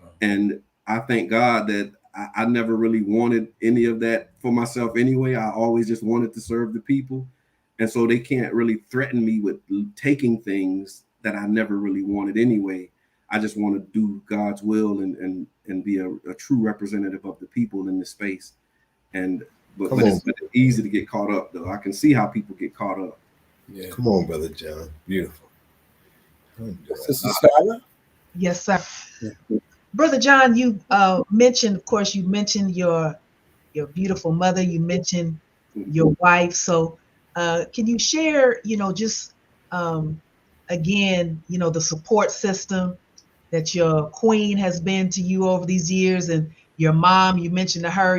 Wow. And I thank God that I never really wanted any of that for myself anyway. I always just wanted to serve the people. And so they can't really threaten me with taking things that I never really wanted anyway. I just want to do God's will and be a true representative of the people in this space. But it's easy to get caught up, though. I can see how people get caught up. Yeah. Come on, Brother John. Beautiful. Sister Starla? Yes, sir. Yeah. Brother John, you mentioned, of course, you mentioned your beautiful mother. You mentioned your wife. So can you share, just again, the support system that your queen has been to you over these years, and your mom, you mentioned to her,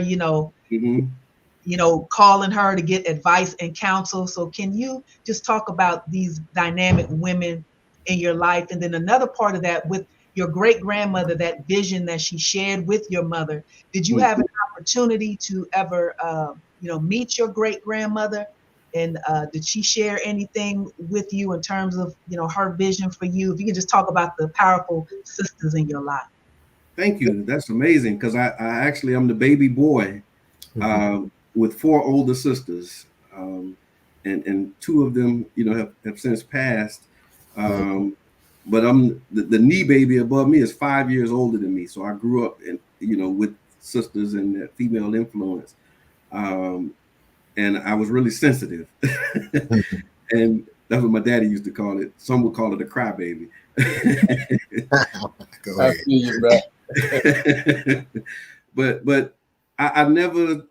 calling her to get advice and counsel. So can you just talk about these dynamic women in your life? And then another part of that, with your great grandmother, that vision that she shared with your mother, did you have an opportunity to ever, meet your great grandmother? And did she share anything with you in terms of, her vision for you? If you can just talk about the powerful sisters in your life. Thank you. That's amazing, because I actually am the baby boy with 4 older sisters, and 2 of them, have since passed. But I'm the knee baby above me is 5 years older than me, so I grew up with sisters and that female influence. And I was really sensitive. And that's what my daddy used to call it. Some would call it a crybaby. I see you, bro. But I never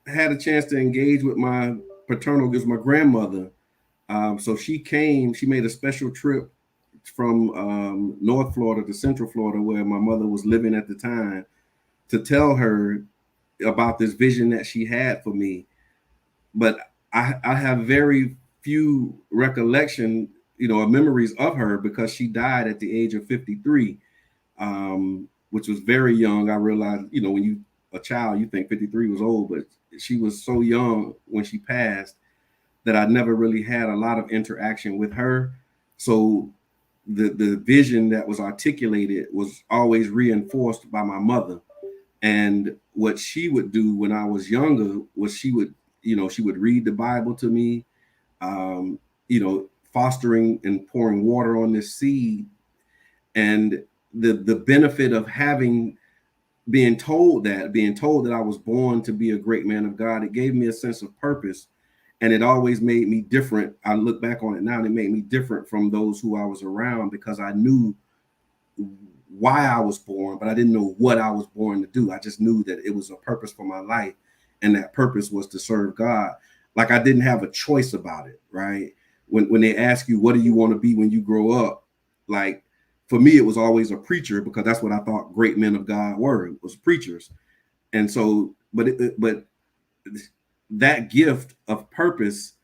had a chance to engage with my paternal, because my grandmother. So she made a special trip from North Florida to Central Florida, where my mother was living at the time, to tell her about this vision that she had for me. But I have very few recollection, or memories of her, because she died at the age of 53, which was very young. I realized, when you a child, you think 53 was old, but she was so young when she passed that I never really had a lot of interaction with her. So the vision that was articulated was always reinforced by my mother. And what she would do when I was younger was she would read the Bible to me, fostering and pouring water on this seed. And the benefit of being told that I was born to be a great man of God, it gave me a sense of purpose. And it always made me different. I look back on it now, and it made me different from those who I was around, because I knew why I was born, but I didn't know what I was born to do. I just knew that it was a purpose for my life, and that purpose was to serve God. Like I didn't have a choice about it, right? When they ask you, what do you want to be when you grow up? Like for me, it was always a preacher, because that's what I thought great men of God were, was preachers. And so, but that gift of purpose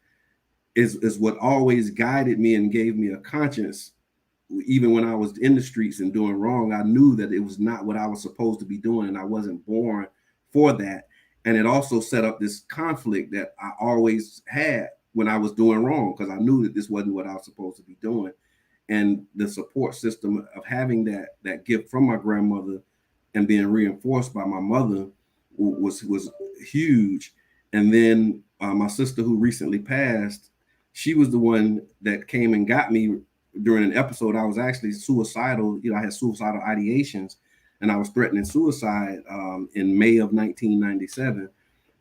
is what always guided me and gave me a conscience. Even when I was in the streets and doing wrong, I knew that it was not what I was supposed to be doing, and I wasn't born for that. And it also set up this conflict that I always had when I was doing wrong, because I knew that this wasn't what I was supposed to be doing. And the support system of having that gift from my grandmother and being reinforced by my mother was huge. And then my sister, who recently passed, she was the one that came and got me during an episode. I was actually suicidal. I had suicidal ideations, and I was threatening suicide in May of 1997.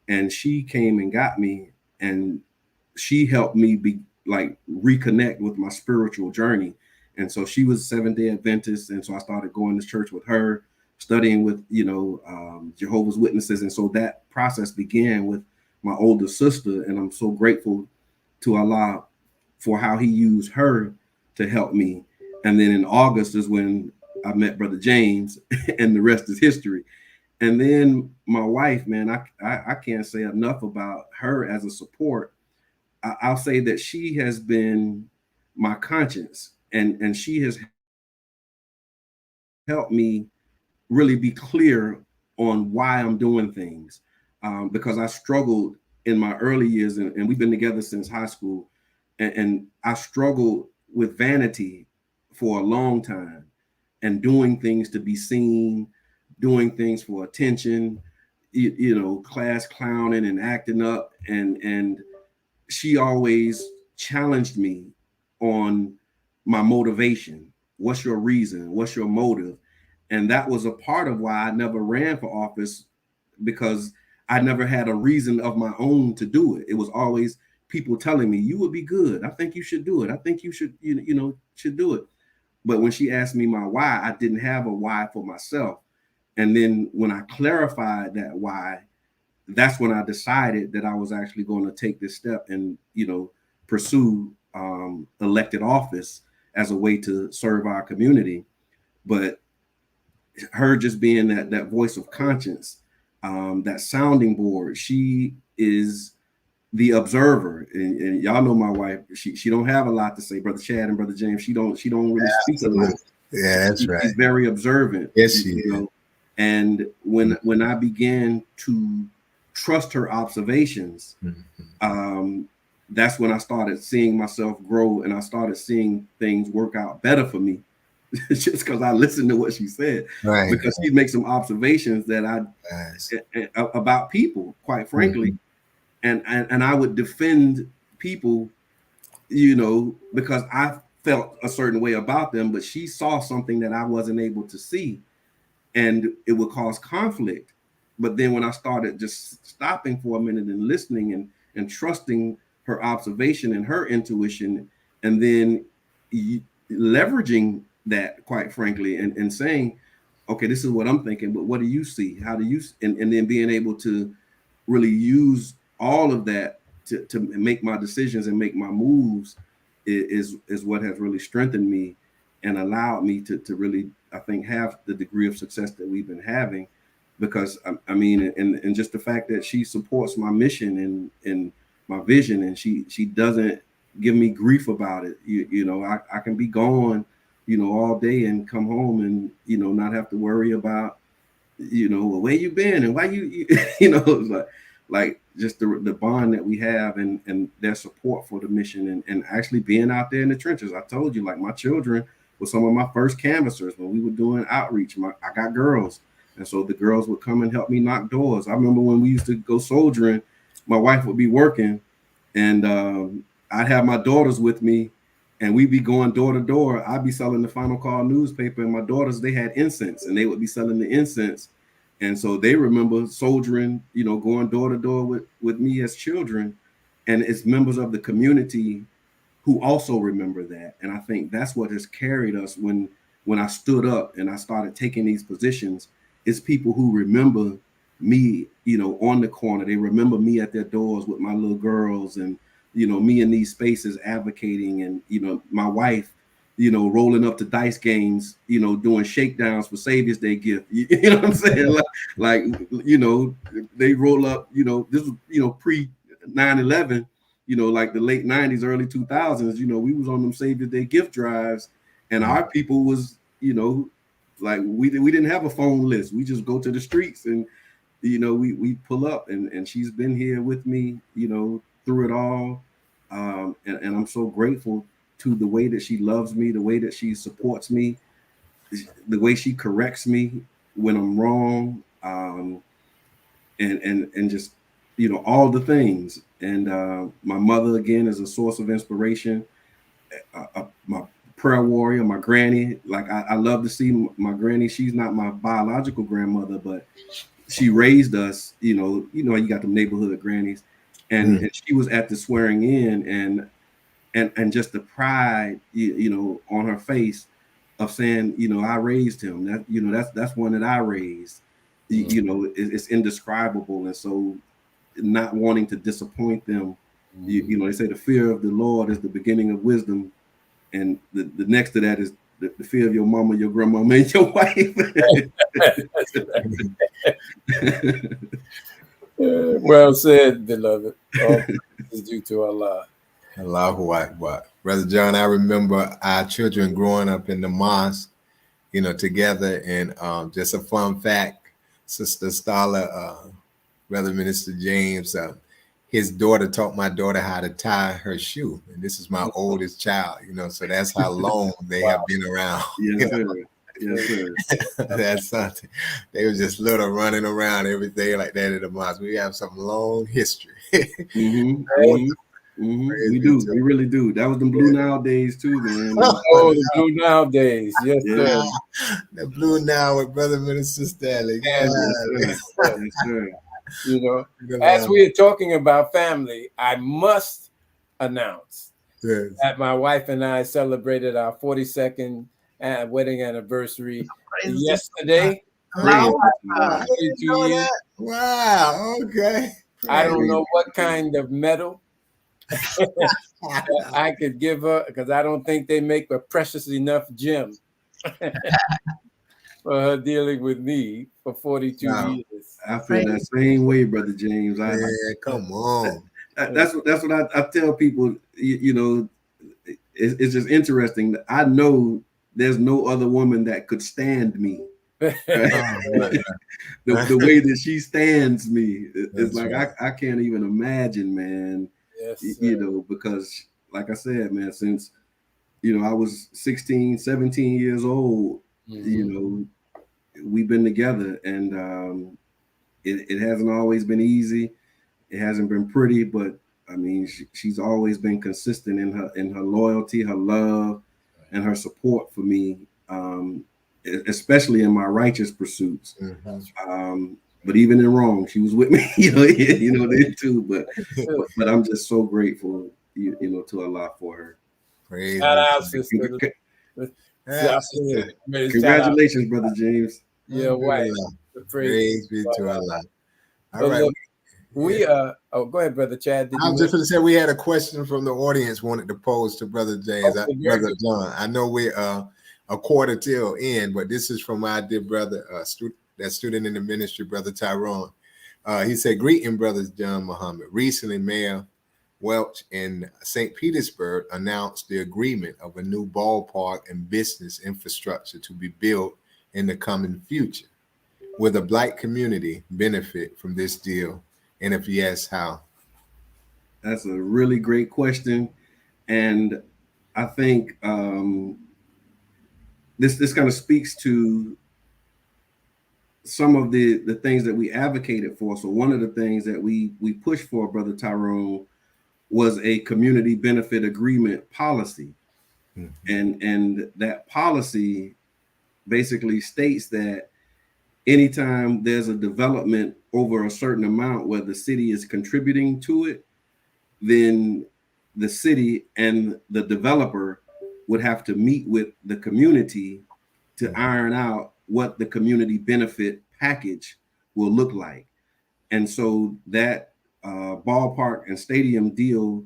And she came and got me, and she helped me reconnect with my spiritual journey. And so she was Seventh-day Adventist, and so I started going to church with her, studying with Jehovah's Witnesses. And so that process began with my older sister, and I'm so grateful to Allah for how he used her to help me. And then in August is when I met Brother James, and the rest is history. And then my wife, man, I can't say enough about her as a support. I'll say that she has been my conscience, and she has helped me really be clear on why I'm doing things, because I struggled in my early years, and we've been together since high school, and I struggled with vanity for a long time, and doing things to be seen, doing things for attention, class clowning and acting up, and she always challenged me on my motivation. What's your reason? What's your motive? And that was a part of why I never ran for office, because I never had a reason of my own to do it. It was always people telling me, you would be good. I think you should do it. I think you should, should do it. But when she asked me my why, I didn't have a why for myself. And then when I clarified that why, that's when I decided that I was actually going to take this step and, pursue elected office as a way to serve our community. But her just being that voice of conscience, that sounding board, she is the observer, and y'all know my wife. She don't have a lot to say, Brother Chad and Brother James. She don't really speak a lot. Yeah, that's right. She's very observant. Yes, she is. And when I began to trust her observations, that's when I started seeing myself grow, and I started seeing things work out better for me. Just because I listened to what she said, right? Because she'd make some observations that about people, quite frankly, and I would defend people, because I felt a certain way about them, but she saw something that I wasn't able to see, and it would cause conflict. But then when I started just stopping for a minute and listening and trusting her observation and her intuition, and then leveraging that, quite frankly, and saying, okay, this is what I'm thinking, but what do you see? How do you, and then being able to really use all of that to make my decisions and make my moves is what has really strengthened me and allowed me to really, I think, have the degree of success that we've been having. Because I mean, and just the fact that she supports my mission and my vision, and she doesn't give me grief about it. I can be gone, all day and come home and, not have to worry about, where you been and why you like just the bond that we have and their support for the mission and actually being out there in the trenches. I told you, like, my children were some of my first canvassers when we were doing outreach. I got girls. And so the girls would come and help me knock doors. I remember when we used to go soldiering, my wife would be working, and I'd have my daughters with me, and we'd be going door to door. I'd be selling the Final Call newspaper, and my daughters, they had incense, and they would be selling the incense. And so they remember soldiering, going door to door with me as children. And it's members of the community who also remember that. And I think that's what has carried us when when I stood up and I started taking these positions, it's people who remember me, you know, on the corner. They remember me at their doors with my little girls, and, you know, me in these spaces advocating, and, you know, my wife, you know, rolling up to dice games, you know, doing shakedowns for Savior's Day gift. You know what I'm saying? Like, you know, they roll up, you know, this was, you know, pre 9/11, you know, like the late 90s, early 2000s, you know, we was on them Savior's Day gift drives, and our people was, you know, like we didn't have a phone list. We just go to the streets, and, you know, we pull up, and she's been here with me, you know, through it all. And I'm so grateful to the way that she loves me, the way that she supports me, the way she corrects me when I'm wrong, and just, you know, all the things. And my mother, again, is a source of inspiration. My prayer warrior, my granny. Like, I love to see my granny. She's not my biological grandmother, but she raised us. You know, you got the neighborhood grannies, and she was at the swearing in, and just the pride, you know, on her face of saying, you know, I raised him. That, you know, that's one that I raised. You know, it's indescribable. And so, not wanting to disappoint them, you know, they say the fear of the Lord is the beginning of wisdom, and the next to that is the fear of your mama, your grandmama, and your wife. Well said, beloved. All is due to Allah. Allahu Akbar. Brother John, I remember our children growing up in the mosque, you know, together. And just a fun fact, Sister Starla, Brother Minister James, his daughter taught my daughter how to tie her shoe. And this is my oldest child, you know, so that's how long they have been around. Yes, sir. Yes, sir. That's something. They were just little running around every day like that at the mosque. We have some long history. We do. We really do. That was the Blue Now days too, man. Oh, the Blue Now days. Yes, sir. The Blue Now with Brother Minister Stanley. Yes, sir. You know, as we are talking about family, I must announce that my wife and I celebrated our 42nd wedding anniversary yesterday. Wow. Okay. I don't know what kind of medal I could give her, because I don't think they make a precious enough gem for her dealing with me for 42 years. I feel that same way, Brother James. Come on. That's what I tell people. You know, it's just interesting. I know there's no other woman that could stand me. The way that she stands me, it's like I can't even imagine, man. Yes, you know, because like I said, man, since, you know, I was 16, 17 years old, you know, we've been together, and it hasn't always been easy. It hasn't been pretty, but I mean, she's always been consistent in her loyalty, her love, and her support for me, especially in my righteous pursuits. But even in wrong, she was with me, you know, there too. But I'm just so grateful, you know, to Allah for her. Praise Shout out, sister. Congratulations, Brother James. Yeah, right. Praise be to Allah. All right. Look, we go ahead, Brother Chad. I was just going to say we had a question from the audience wanted to pose to Brother James, Brother John. I know we're a quarter till in, but this is from my dear brother, that student in the ministry, Brother Tyrone. He said, "Greeting, Brothers John Muhammad. Recently, Mayor Welch in St. Petersburg announced the agreement of a new ballpark and business infrastructure to be built in the coming future. Will the Black community benefit from this deal? And if yes, how?" That's a really great question. And I think this kind of speaks to some of the things that we advocated for. So one of the things that we pushed for, Brother Tyrone, was a community benefit agreement policy. And that policy basically states that anytime there's a development over a certain amount where the city is contributing to it, then the city and the developer would have to meet with the community to iron out what the community benefit package will look like. And so that ballpark and stadium deal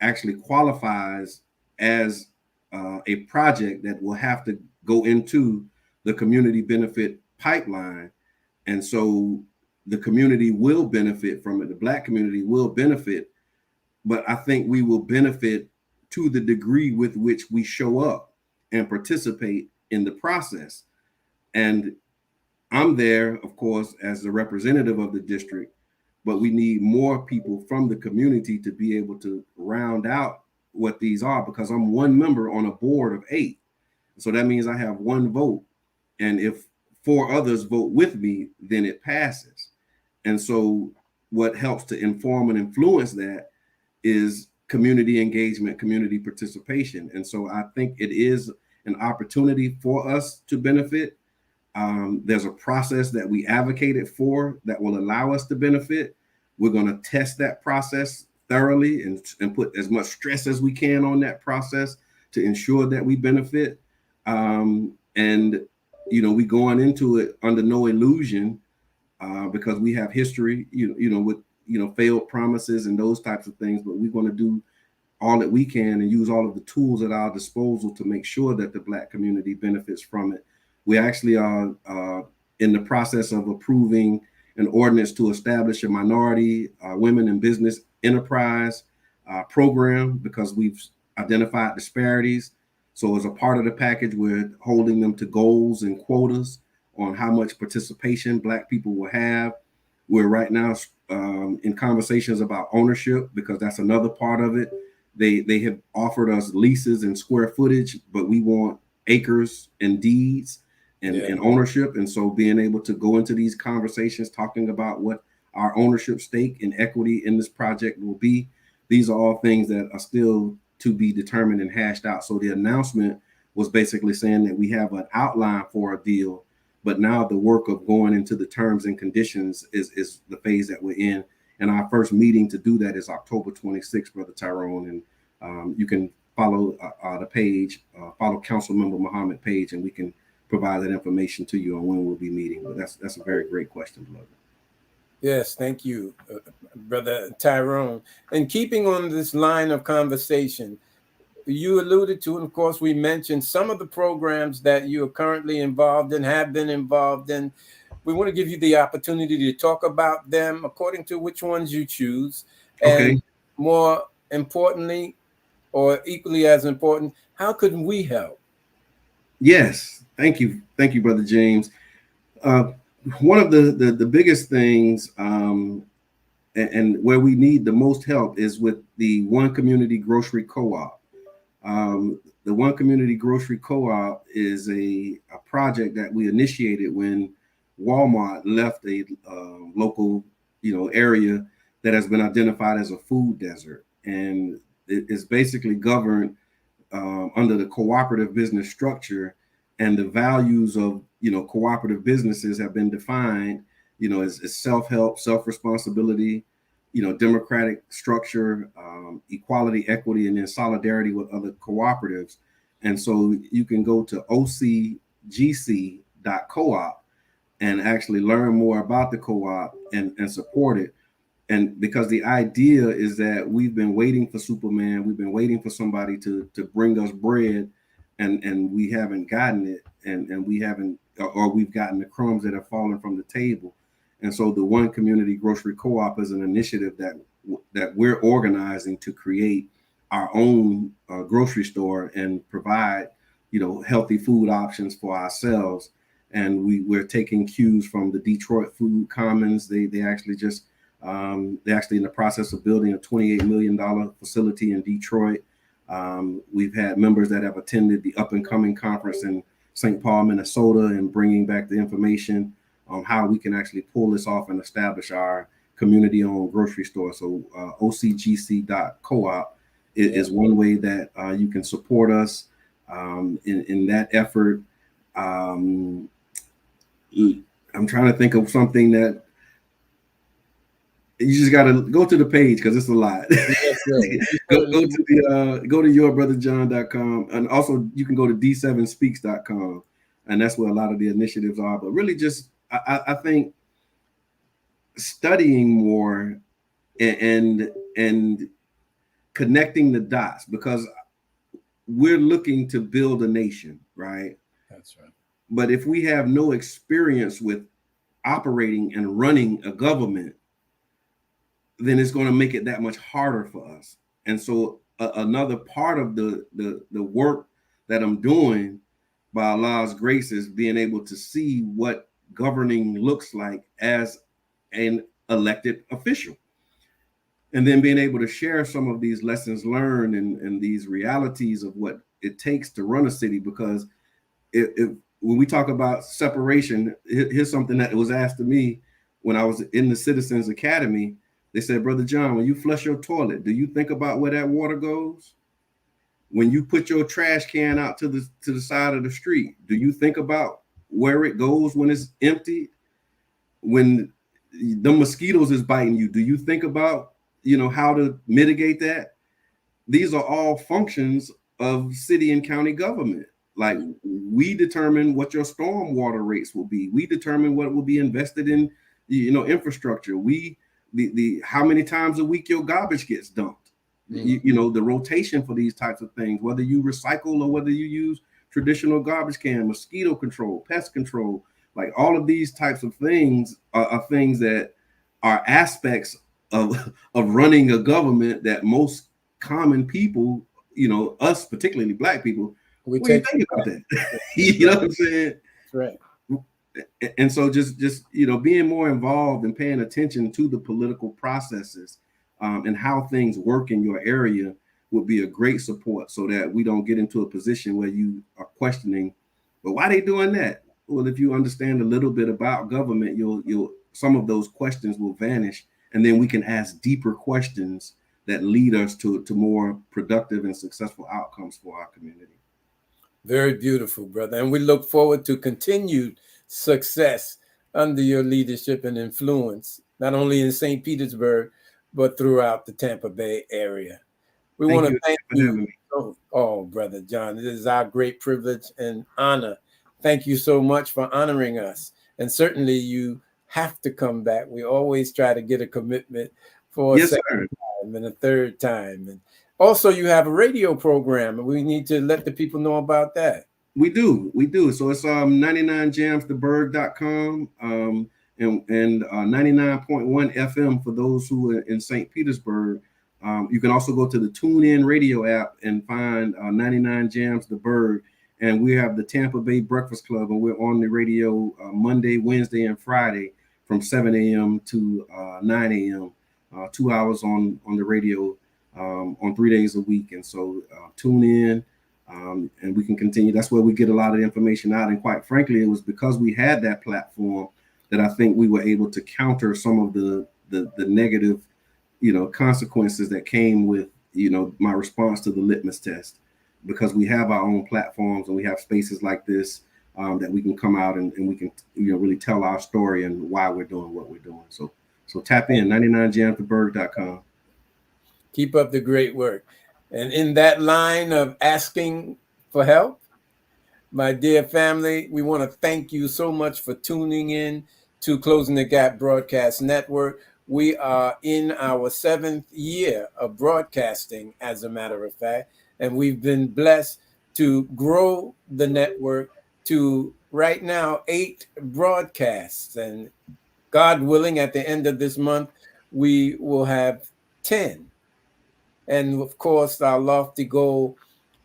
actually qualifies as a project that will have to go into the community benefit pipeline. And so the community will benefit from it. The Black community will benefit, but I think we will benefit to the degree with which we show up and participate in the process. And I'm there, of course, as the representative of the district, but we need more people from the community to be able to round out what these are, because I'm one member on a board of 8. So that means I have one vote. And if 4 others vote with me, then it passes. And so what helps to inform and influence that is community engagement, community participation. And so I think it is an opportunity for us to benefit. There's a process that we advocated for that will allow us to benefit. We're going to test that process thoroughly and put as much stress as we can on that process to ensure that we benefit. And, you know, we going into it under no illusion because we have history, with, failed promises and those types of things, but we're going to do all that we can and use all of the tools at our disposal to make sure that the Black community benefits from it. We actually are in the process of approving an ordinance to establish a minority women in business enterprise program, because we've identified disparities. So as a part of the package, we're holding them to goals and quotas on how much participation Black people will have. We're right now in conversations about ownership, because that's another part of it. They have offered us leases and square footage, but we want acres and deeds and ownership. And so being able to go into these conversations, talking about what our ownership stake and equity in this project will be, these are all things that are still to be determined and hashed out. So the announcement was basically saying that we have an outline for a deal, but now the work of going into the terms and conditions is the phase that we're in. And our first meeting to do that is October 26th, Brother Tyrone. And you can follow the page, follow Councilmember Muhammad page, and we can provide that information to you on when we'll be meeting. But that's a very great question, beloved. Yes, thank you, Brother Tyrone. And keeping on this line of conversation, you alluded to, and of course we mentioned some of the programs that you are currently involved in, have been involved in. We want to give you the opportunity to talk about them according to which ones you choose. And more importantly, or equally as important, how could we help? Yes, thank you. Thank you, Brother James. One of the biggest things and where we need the most help is with the One Community Grocery Co-op. The One Community Grocery Co-op is a project that we initiated when Walmart left a local, area that has been identified as a food desert, and it is basically governed under the cooperative business structure, and the values of cooperative businesses have been defined, as self-help, self-responsibility, democratic structure, equality, equity, and then solidarity with other cooperatives. And so you can go to ocgc.coop and actually learn more about the co-op and support it. And because the idea is that we've been waiting for Superman, we've been waiting for somebody to bring us bread, and we haven't gotten it, and we haven't, or we've gotten the crumbs that have fallen from the table. And so the One Community Grocery Co-op is an initiative that we're organizing to create our own grocery store and provide, healthy food options for ourselves. And we're taking cues from the Detroit Food Commons. They actually just they're actually in the process of building a $28 million facility in Detroit. We've had members that have attended the Up and Coming conference in St. Paul, Minnesota, and bringing back the information on how we can actually pull this off and establish our community-owned grocery store. So ocgc.coop is one way that you can support us in that effort. I'm trying to think of something that you just got to go to the page because it's a lot. go to yourbrotherjohn.com, and also you can go to d7speaks.com and that's where a lot of the initiatives are. But really, just I think studying more and connecting the dots, because we're looking to build a nation, right? That's right. But if we have no experience with operating and running a government, then it's going to make it that much harder for us. And so another part of the work that I'm doing by Allah's grace is being able to see what governing looks like as an elected official. And then being able to share some of these lessons learned and these realities of what it takes to run a city. Because when we talk about separation, here's something that was asked of me when I was in the Citizens Academy. They said, Brother John, when you flush your toilet, do you think about where that water goes? When you put your trash can out to the side of the street, do you think about where it goes when it's empty? When the mosquitoes is biting you, do you think about, how to mitigate that? These are all functions of city and county government. Like, we determine what your stormwater rates will be. We determine what will be invested in, infrastructure. The how many times a week your garbage gets dumped. The rotation for these types of things, whether you recycle or whether you use traditional garbage can, mosquito control, pest control, like all of these types of things are things that are aspects of running a government that most common people, us, particularly Black people, we think about that. You know what I'm saying? That's right. And so just being more involved and paying attention to the political processes and how things work in your area would be a great support, so that we don't get into a position where you are questioning, but why are they doing that? Well, if you understand a little bit about government, you'll some of those questions will vanish, and then we can ask deeper questions that lead us to more productive and successful outcomes for our community. Very beautiful, brother. And we look forward to continued success under your leadership and influence, not only in St. Petersburg, but throughout the Tampa Bay area. We want to thank you. Oh, Brother John, it is our great privilege and honor. Thank you so much for honoring us. And certainly you have to come back. We always try to get a commitment for a second time and a third time. And also, you have a radio program, and we need to let the people know about that. We do. So it's 99jamstheberg.com and 99.1 FM for those who are in St. Petersburg. You can also go to the TuneIn radio app and find 99 Jams the Berg. And we have the Tampa Bay Breakfast Club, and we're on the radio Monday, Wednesday, and Friday from 7 a.m. to 9 a.m. 2 hours on the radio on 3 days a week. And so tune in and we can continue. That's where we get a lot of the information out. And quite frankly, it was because we had that platform that I think we were able to counter some of the negative, consequences that came with, my response to the litmus test, because we have our own platforms and we have spaces like this that we can come out and we can, really tell our story and why we're doing what we're doing. So tap in 99jamtheberg.com. Keep up the great work. And in that line of asking for help, my dear family, we want to thank you so much for tuning in to Closing the Gap Broadcast Network. We are in our 7th year of broadcasting, as a matter of fact, and we've been blessed to grow the network to right now 8 broadcasts. And God willing, at the end of this month, we will have 10. And of course, our lofty goal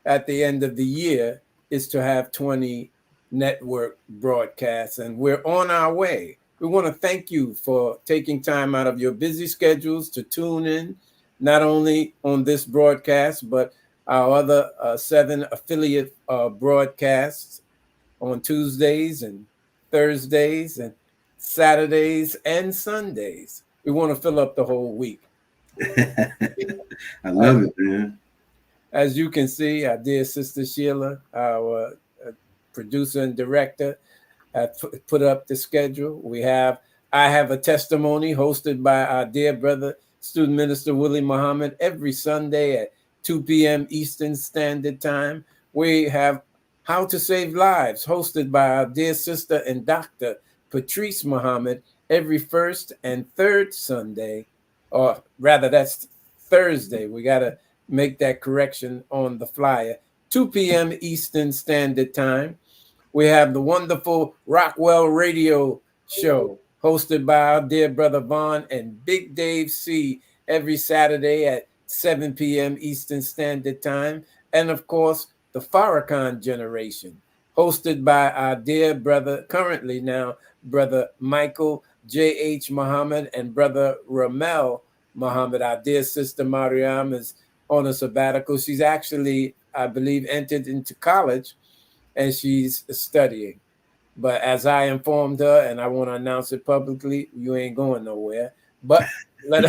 at the end of the year is to have 20 network broadcasts, and we're on our way. We want to thank you for taking time out of your busy schedules to tune in, not only on this broadcast, but our other 7 affiliate broadcasts on Tuesdays and Thursdays and Saturdays and Sundays. We want to fill up the whole week. I love it, man. As you can see, our dear sister Sheila, our producer and director, put up the schedule. I have a testimony hosted by our dear brother, Student Minister Willie Muhammad, every Sunday at 2 p.m. Eastern Standard Time. We have How to Save Lives, hosted by our dear sister and Dr. Patrice Muhammad, every first and third Sunday, or rather that's Thursday. We got to make that correction on the flyer. 2 p.m. Eastern Standard Time. We have the wonderful Rockwell Radio Show, hosted by our dear brother Vaughn and Big Dave C, every Saturday at 7 p.m. Eastern Standard Time. And of course, the Farrakhan Generation, hosted by our dear brother, currently now, brother Michael J.H. Muhammad and brother Ramel Muhammad. Our dear sister Mariam is on a sabbatical. She's actually, I believe, entered into college, and she's studying. But as I informed her, and I want to announce it publicly, you ain't going nowhere. But let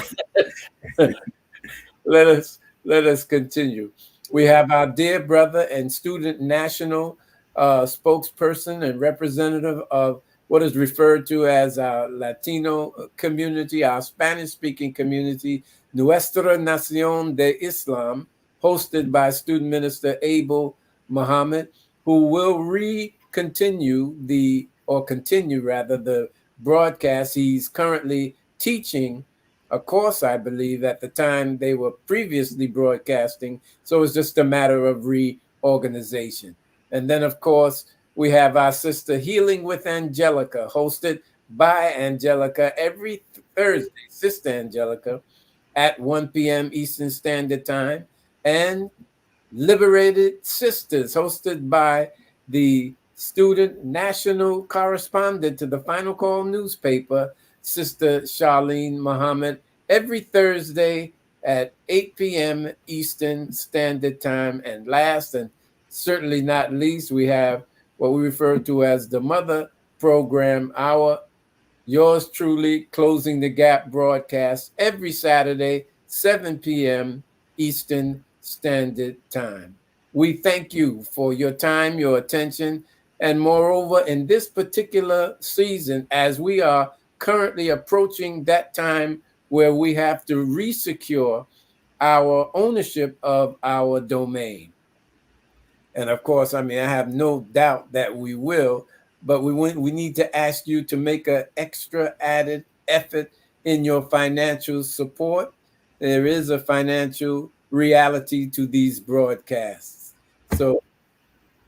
us continue. We have our dear brother and student national spokesperson and representative of what is referred to as our Latino community, our Spanish-speaking community, Nuestra Nación de Islam, hosted by student minister Abel Muhammad, who will continue the broadcast. He's currently teaching a course, I believe, at the time they were previously broadcasting. So it's just a matter of reorganization. And then, of course, we have our sister Healing with Angelica, hosted by Angelica every Thursday, Sister Angelica, at 1 p.m. Eastern Standard Time. And Liberated Sisters, hosted by the student national correspondent to the Final Call newspaper, Sister Charlene Muhammad, every Thursday at 8 p.m. Eastern Standard Time. And last and certainly not least, we have what we refer to as the mother program, our yours truly, Closing the Gap broadcast every Saturday, 7 p.m. Eastern Standard Time. We thank you for your time, your attention, and moreover, in this particular season, as we are currently approaching that time where we have to resecure our ownership of our domain. And of course, I have no doubt that we will, but we need to ask you to make an extra added effort in your financial support. There is a financial reality to these broadcasts. So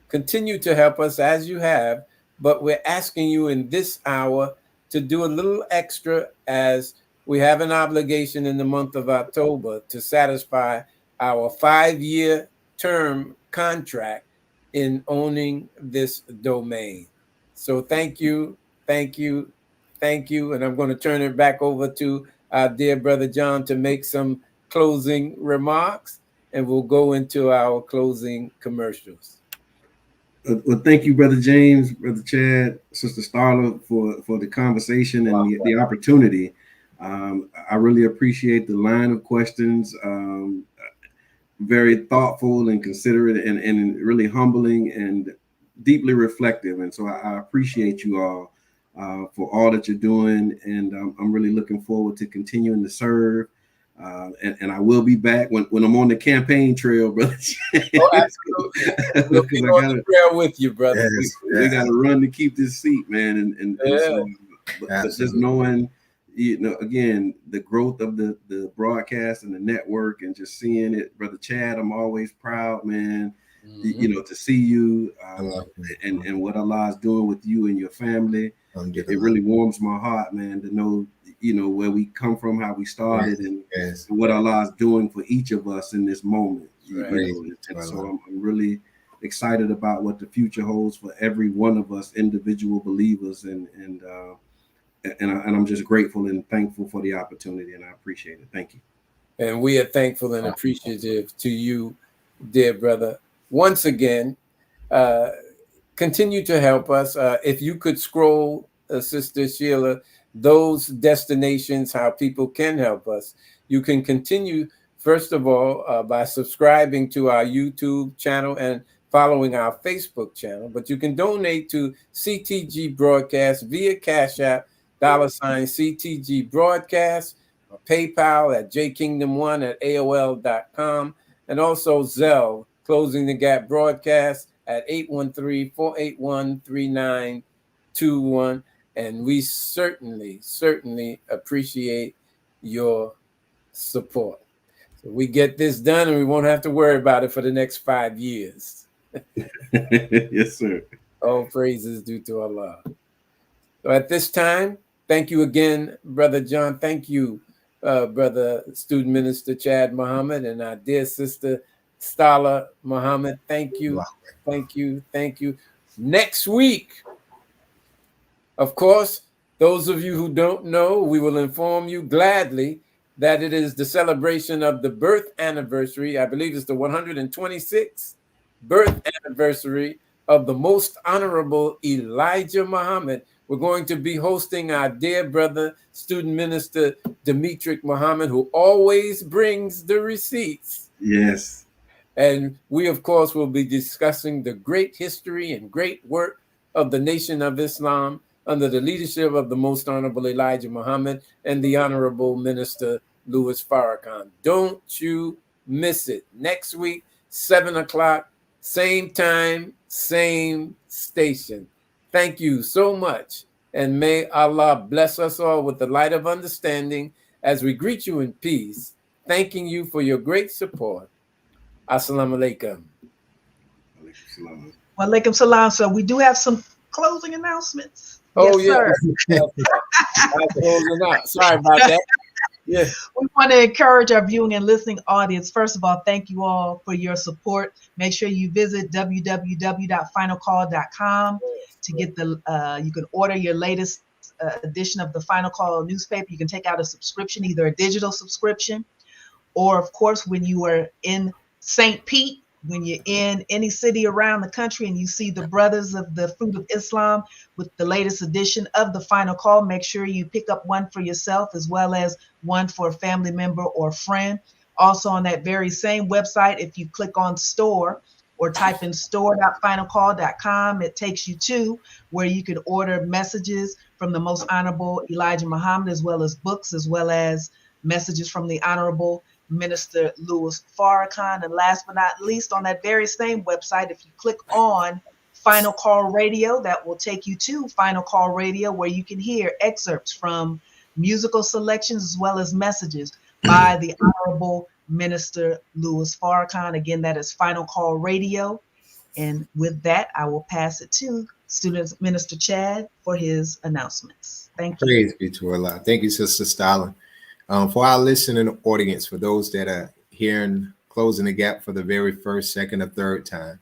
continue to help us as you have, but we're asking you in this hour to do a little extra, as we have an obligation in the month of October to satisfy our 5-year term contract in owning this domain. So thank you. And I'm going to turn it back over to our dear brother John to make some closing remarks, and we'll go into our closing commercials. Well, thank you, Brother James, Brother Chad, Sister Starla, for the conversation and the opportunity. I really appreciate the line of questions. Very thoughtful and considerate and really humbling and deeply reflective. And so I appreciate you all for all that you're doing. And I'm really looking forward to continuing to serve. And I will be back when I'm on the campaign trail, brother. Oh, absolutely. We'll be on the trail with you, brother. Yes, we got to run to keep this seat, man. And so, but just knowing, again, the growth of the broadcast and the network, and just seeing it, brother Chad, I'm always proud, man. Mm-hmm. To see you and what Allah is doing with you and your family. It really warms my heart, man, to know where we come from, how we started, and what Allah is doing for each of us in this moment. So I'm really excited about what the future holds for every one of us individual believers, and I'm just grateful and thankful for the opportunity, and I appreciate it. Thank you. And we are thankful and appreciative to you, dear brother. Once again, continue to help us. If you could scroll, Sister Sheila, those destinations, how people can help us. You can continue, first of all, by subscribing to our YouTube channel and following our Facebook channel. But you can donate to CTG Broadcast via Cash App, $CTG Broadcast, or PayPal at jkingdom1@aol.com, and also Zelle, Closing the Gap Broadcast at 813-481-3921. And we certainly appreciate your support. So we get this done and we won't have to worry about it for the next 5 years. Yes, sir. All praises due to Allah. So at this time, thank you again, Brother John. Thank you, Brother Student Minister Chad Muhammad, and our dear sister Stala Muhammad. Thank you. Thank you. Thank you. Next week, of course, those of you who don't know, we will inform you gladly that it is the celebration of the birth anniversary. I believe it's the 126th birth anniversary of the Most Honorable Elijah Muhammad. We're going to be hosting our dear brother, Student Minister Demetric Muhammad, who always brings the receipts. Yes. And we, of course, will be discussing the great history and great work of the Nation of Islam under the leadership of the Most Honorable Elijah Muhammad and the Honorable Minister Louis Farrakhan. Don't you miss it. Next week, 7 o'clock, same time, same station. Thank you so much. And may Allah bless us all with the light of understanding as we greet you in peace, thanking you for your great support. Assalamu alaikum. Wa alaikum salam. So we do have some closing announcements. Oh, yes, sir. Sorry about that. Yeah. We want to encourage our viewing and listening audience. First of all, thank you all for your support. Make sure you visit www.finalcall.com to get you can order your latest edition of the Final Call newspaper. You can take out a subscription, either a digital subscription, or of course, when you are in St. Pete, when you're in any city around the country and you see the Brothers of the Fruit of Islam with the latest edition of the Final Call, make sure you pick up one for yourself as well as one for a family member or friend. Also on that very same website, if you click on store or type in store.finalcall.com, it takes you to where you can order messages from the Most Honorable Elijah Muhammad, as well as books, as well as messages from the Honorable Minister Louis Farrakhan. And last but not least, on that very same website, if you click on Final Call Radio, that will take you to Final Call Radio, where you can hear excerpts from musical selections as well as messages by the Honorable Minister Louis Farrakhan. Again, that is Final Call Radio. And with that, I will pass it to Student Minister Chad for his announcements. Thank you. Praise be to Allah. Thank you, Sister Stalin. For our listening audience, for those that are hearing Closing the Gap for the very first, second, or third time,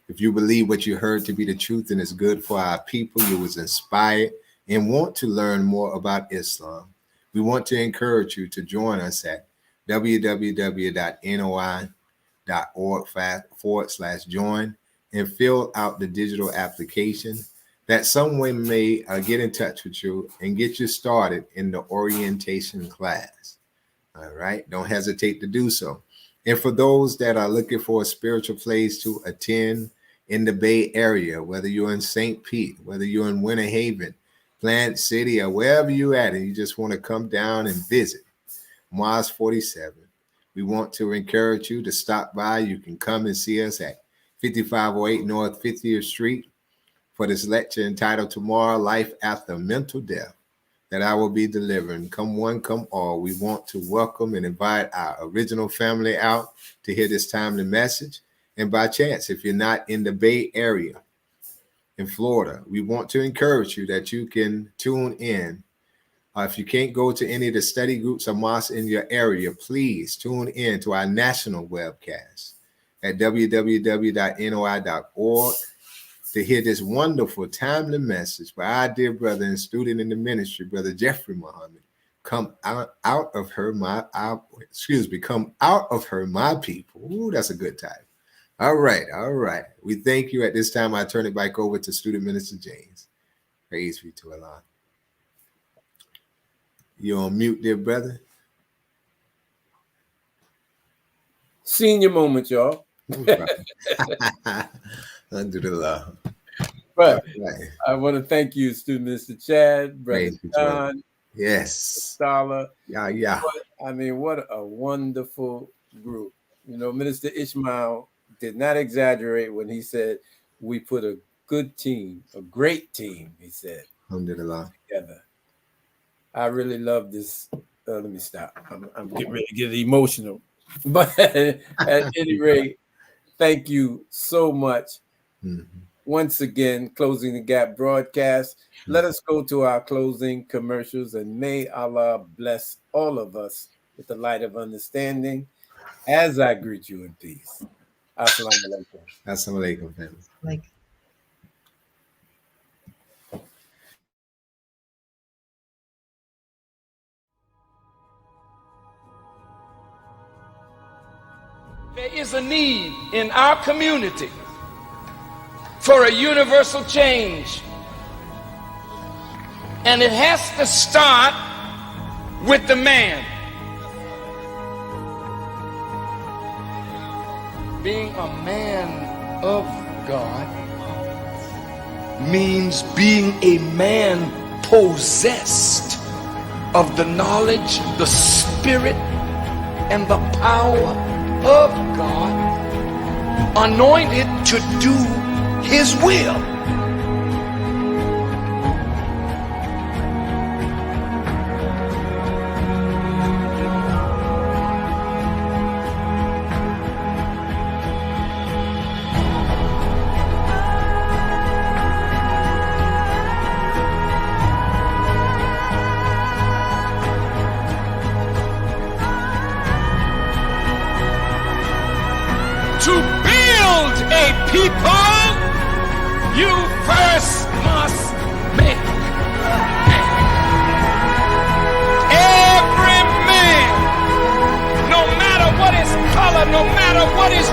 if you believe what you heard to be the truth and is good for our people, you was inspired and want to learn more about Islam, we want to encourage you to join us at www.noi.org/join and fill out the digital application that someone may get in touch with you and get you started in the orientation class. All right, don't hesitate to do so. And for those that are looking for a spiritual place to attend in the Bay Area, whether you're in St. Pete, whether you're in Winter Haven, Plant City, or wherever you're at, and you just want to come down and visit Mars 47, we want to encourage you to stop by. You can come and see us at 5508 North 50th Street for this lecture entitled Tomorrow, Life After Mental Death, that I will be delivering. Come one, come all. We want to welcome and invite our original family out to hear this timely message. And by chance, if you're not in the Bay Area in Florida, we want to encourage you that you can tune in. If you can't go to any of the study groups or mosques in your area, please tune in to our national webcast at www.noi.org to hear this wonderful, timely message by our dear brother and student in the ministry, Brother Jeffrey Muhammad. Come out of her, my people. Ooh, that's a good title. All right. We thank you. At this time, I turn it back over to Student Minister James. Praise be to Allah. You're on mute, dear brother. Senior moment, y'all. Under the law. But I want to thank you, Student Minister Chad, Brother John. Yes. Stala. Yeah. What a wonderful group. Minister Ishmael did not exaggerate when he said we put a good team, a great team, he said, Alhamdulillah. together. I really love this. Let me stop. I'm getting ready to get emotional. But at any rate, thank you so much. Once again, Closing the Gap broadcast. Let us go to our closing commercials, and may Allah bless all of us with the light of understanding as I greet you in peace. Assalamu alaikum. Assalamu alaikum, family. There is a need in our community for a universal change. And it has to start with the man. Being a man of God means being a man possessed of the knowledge, the spirit, and the power of God, anointed to do his will. To build a people, you first must make every man, no matter what his color, no matter what his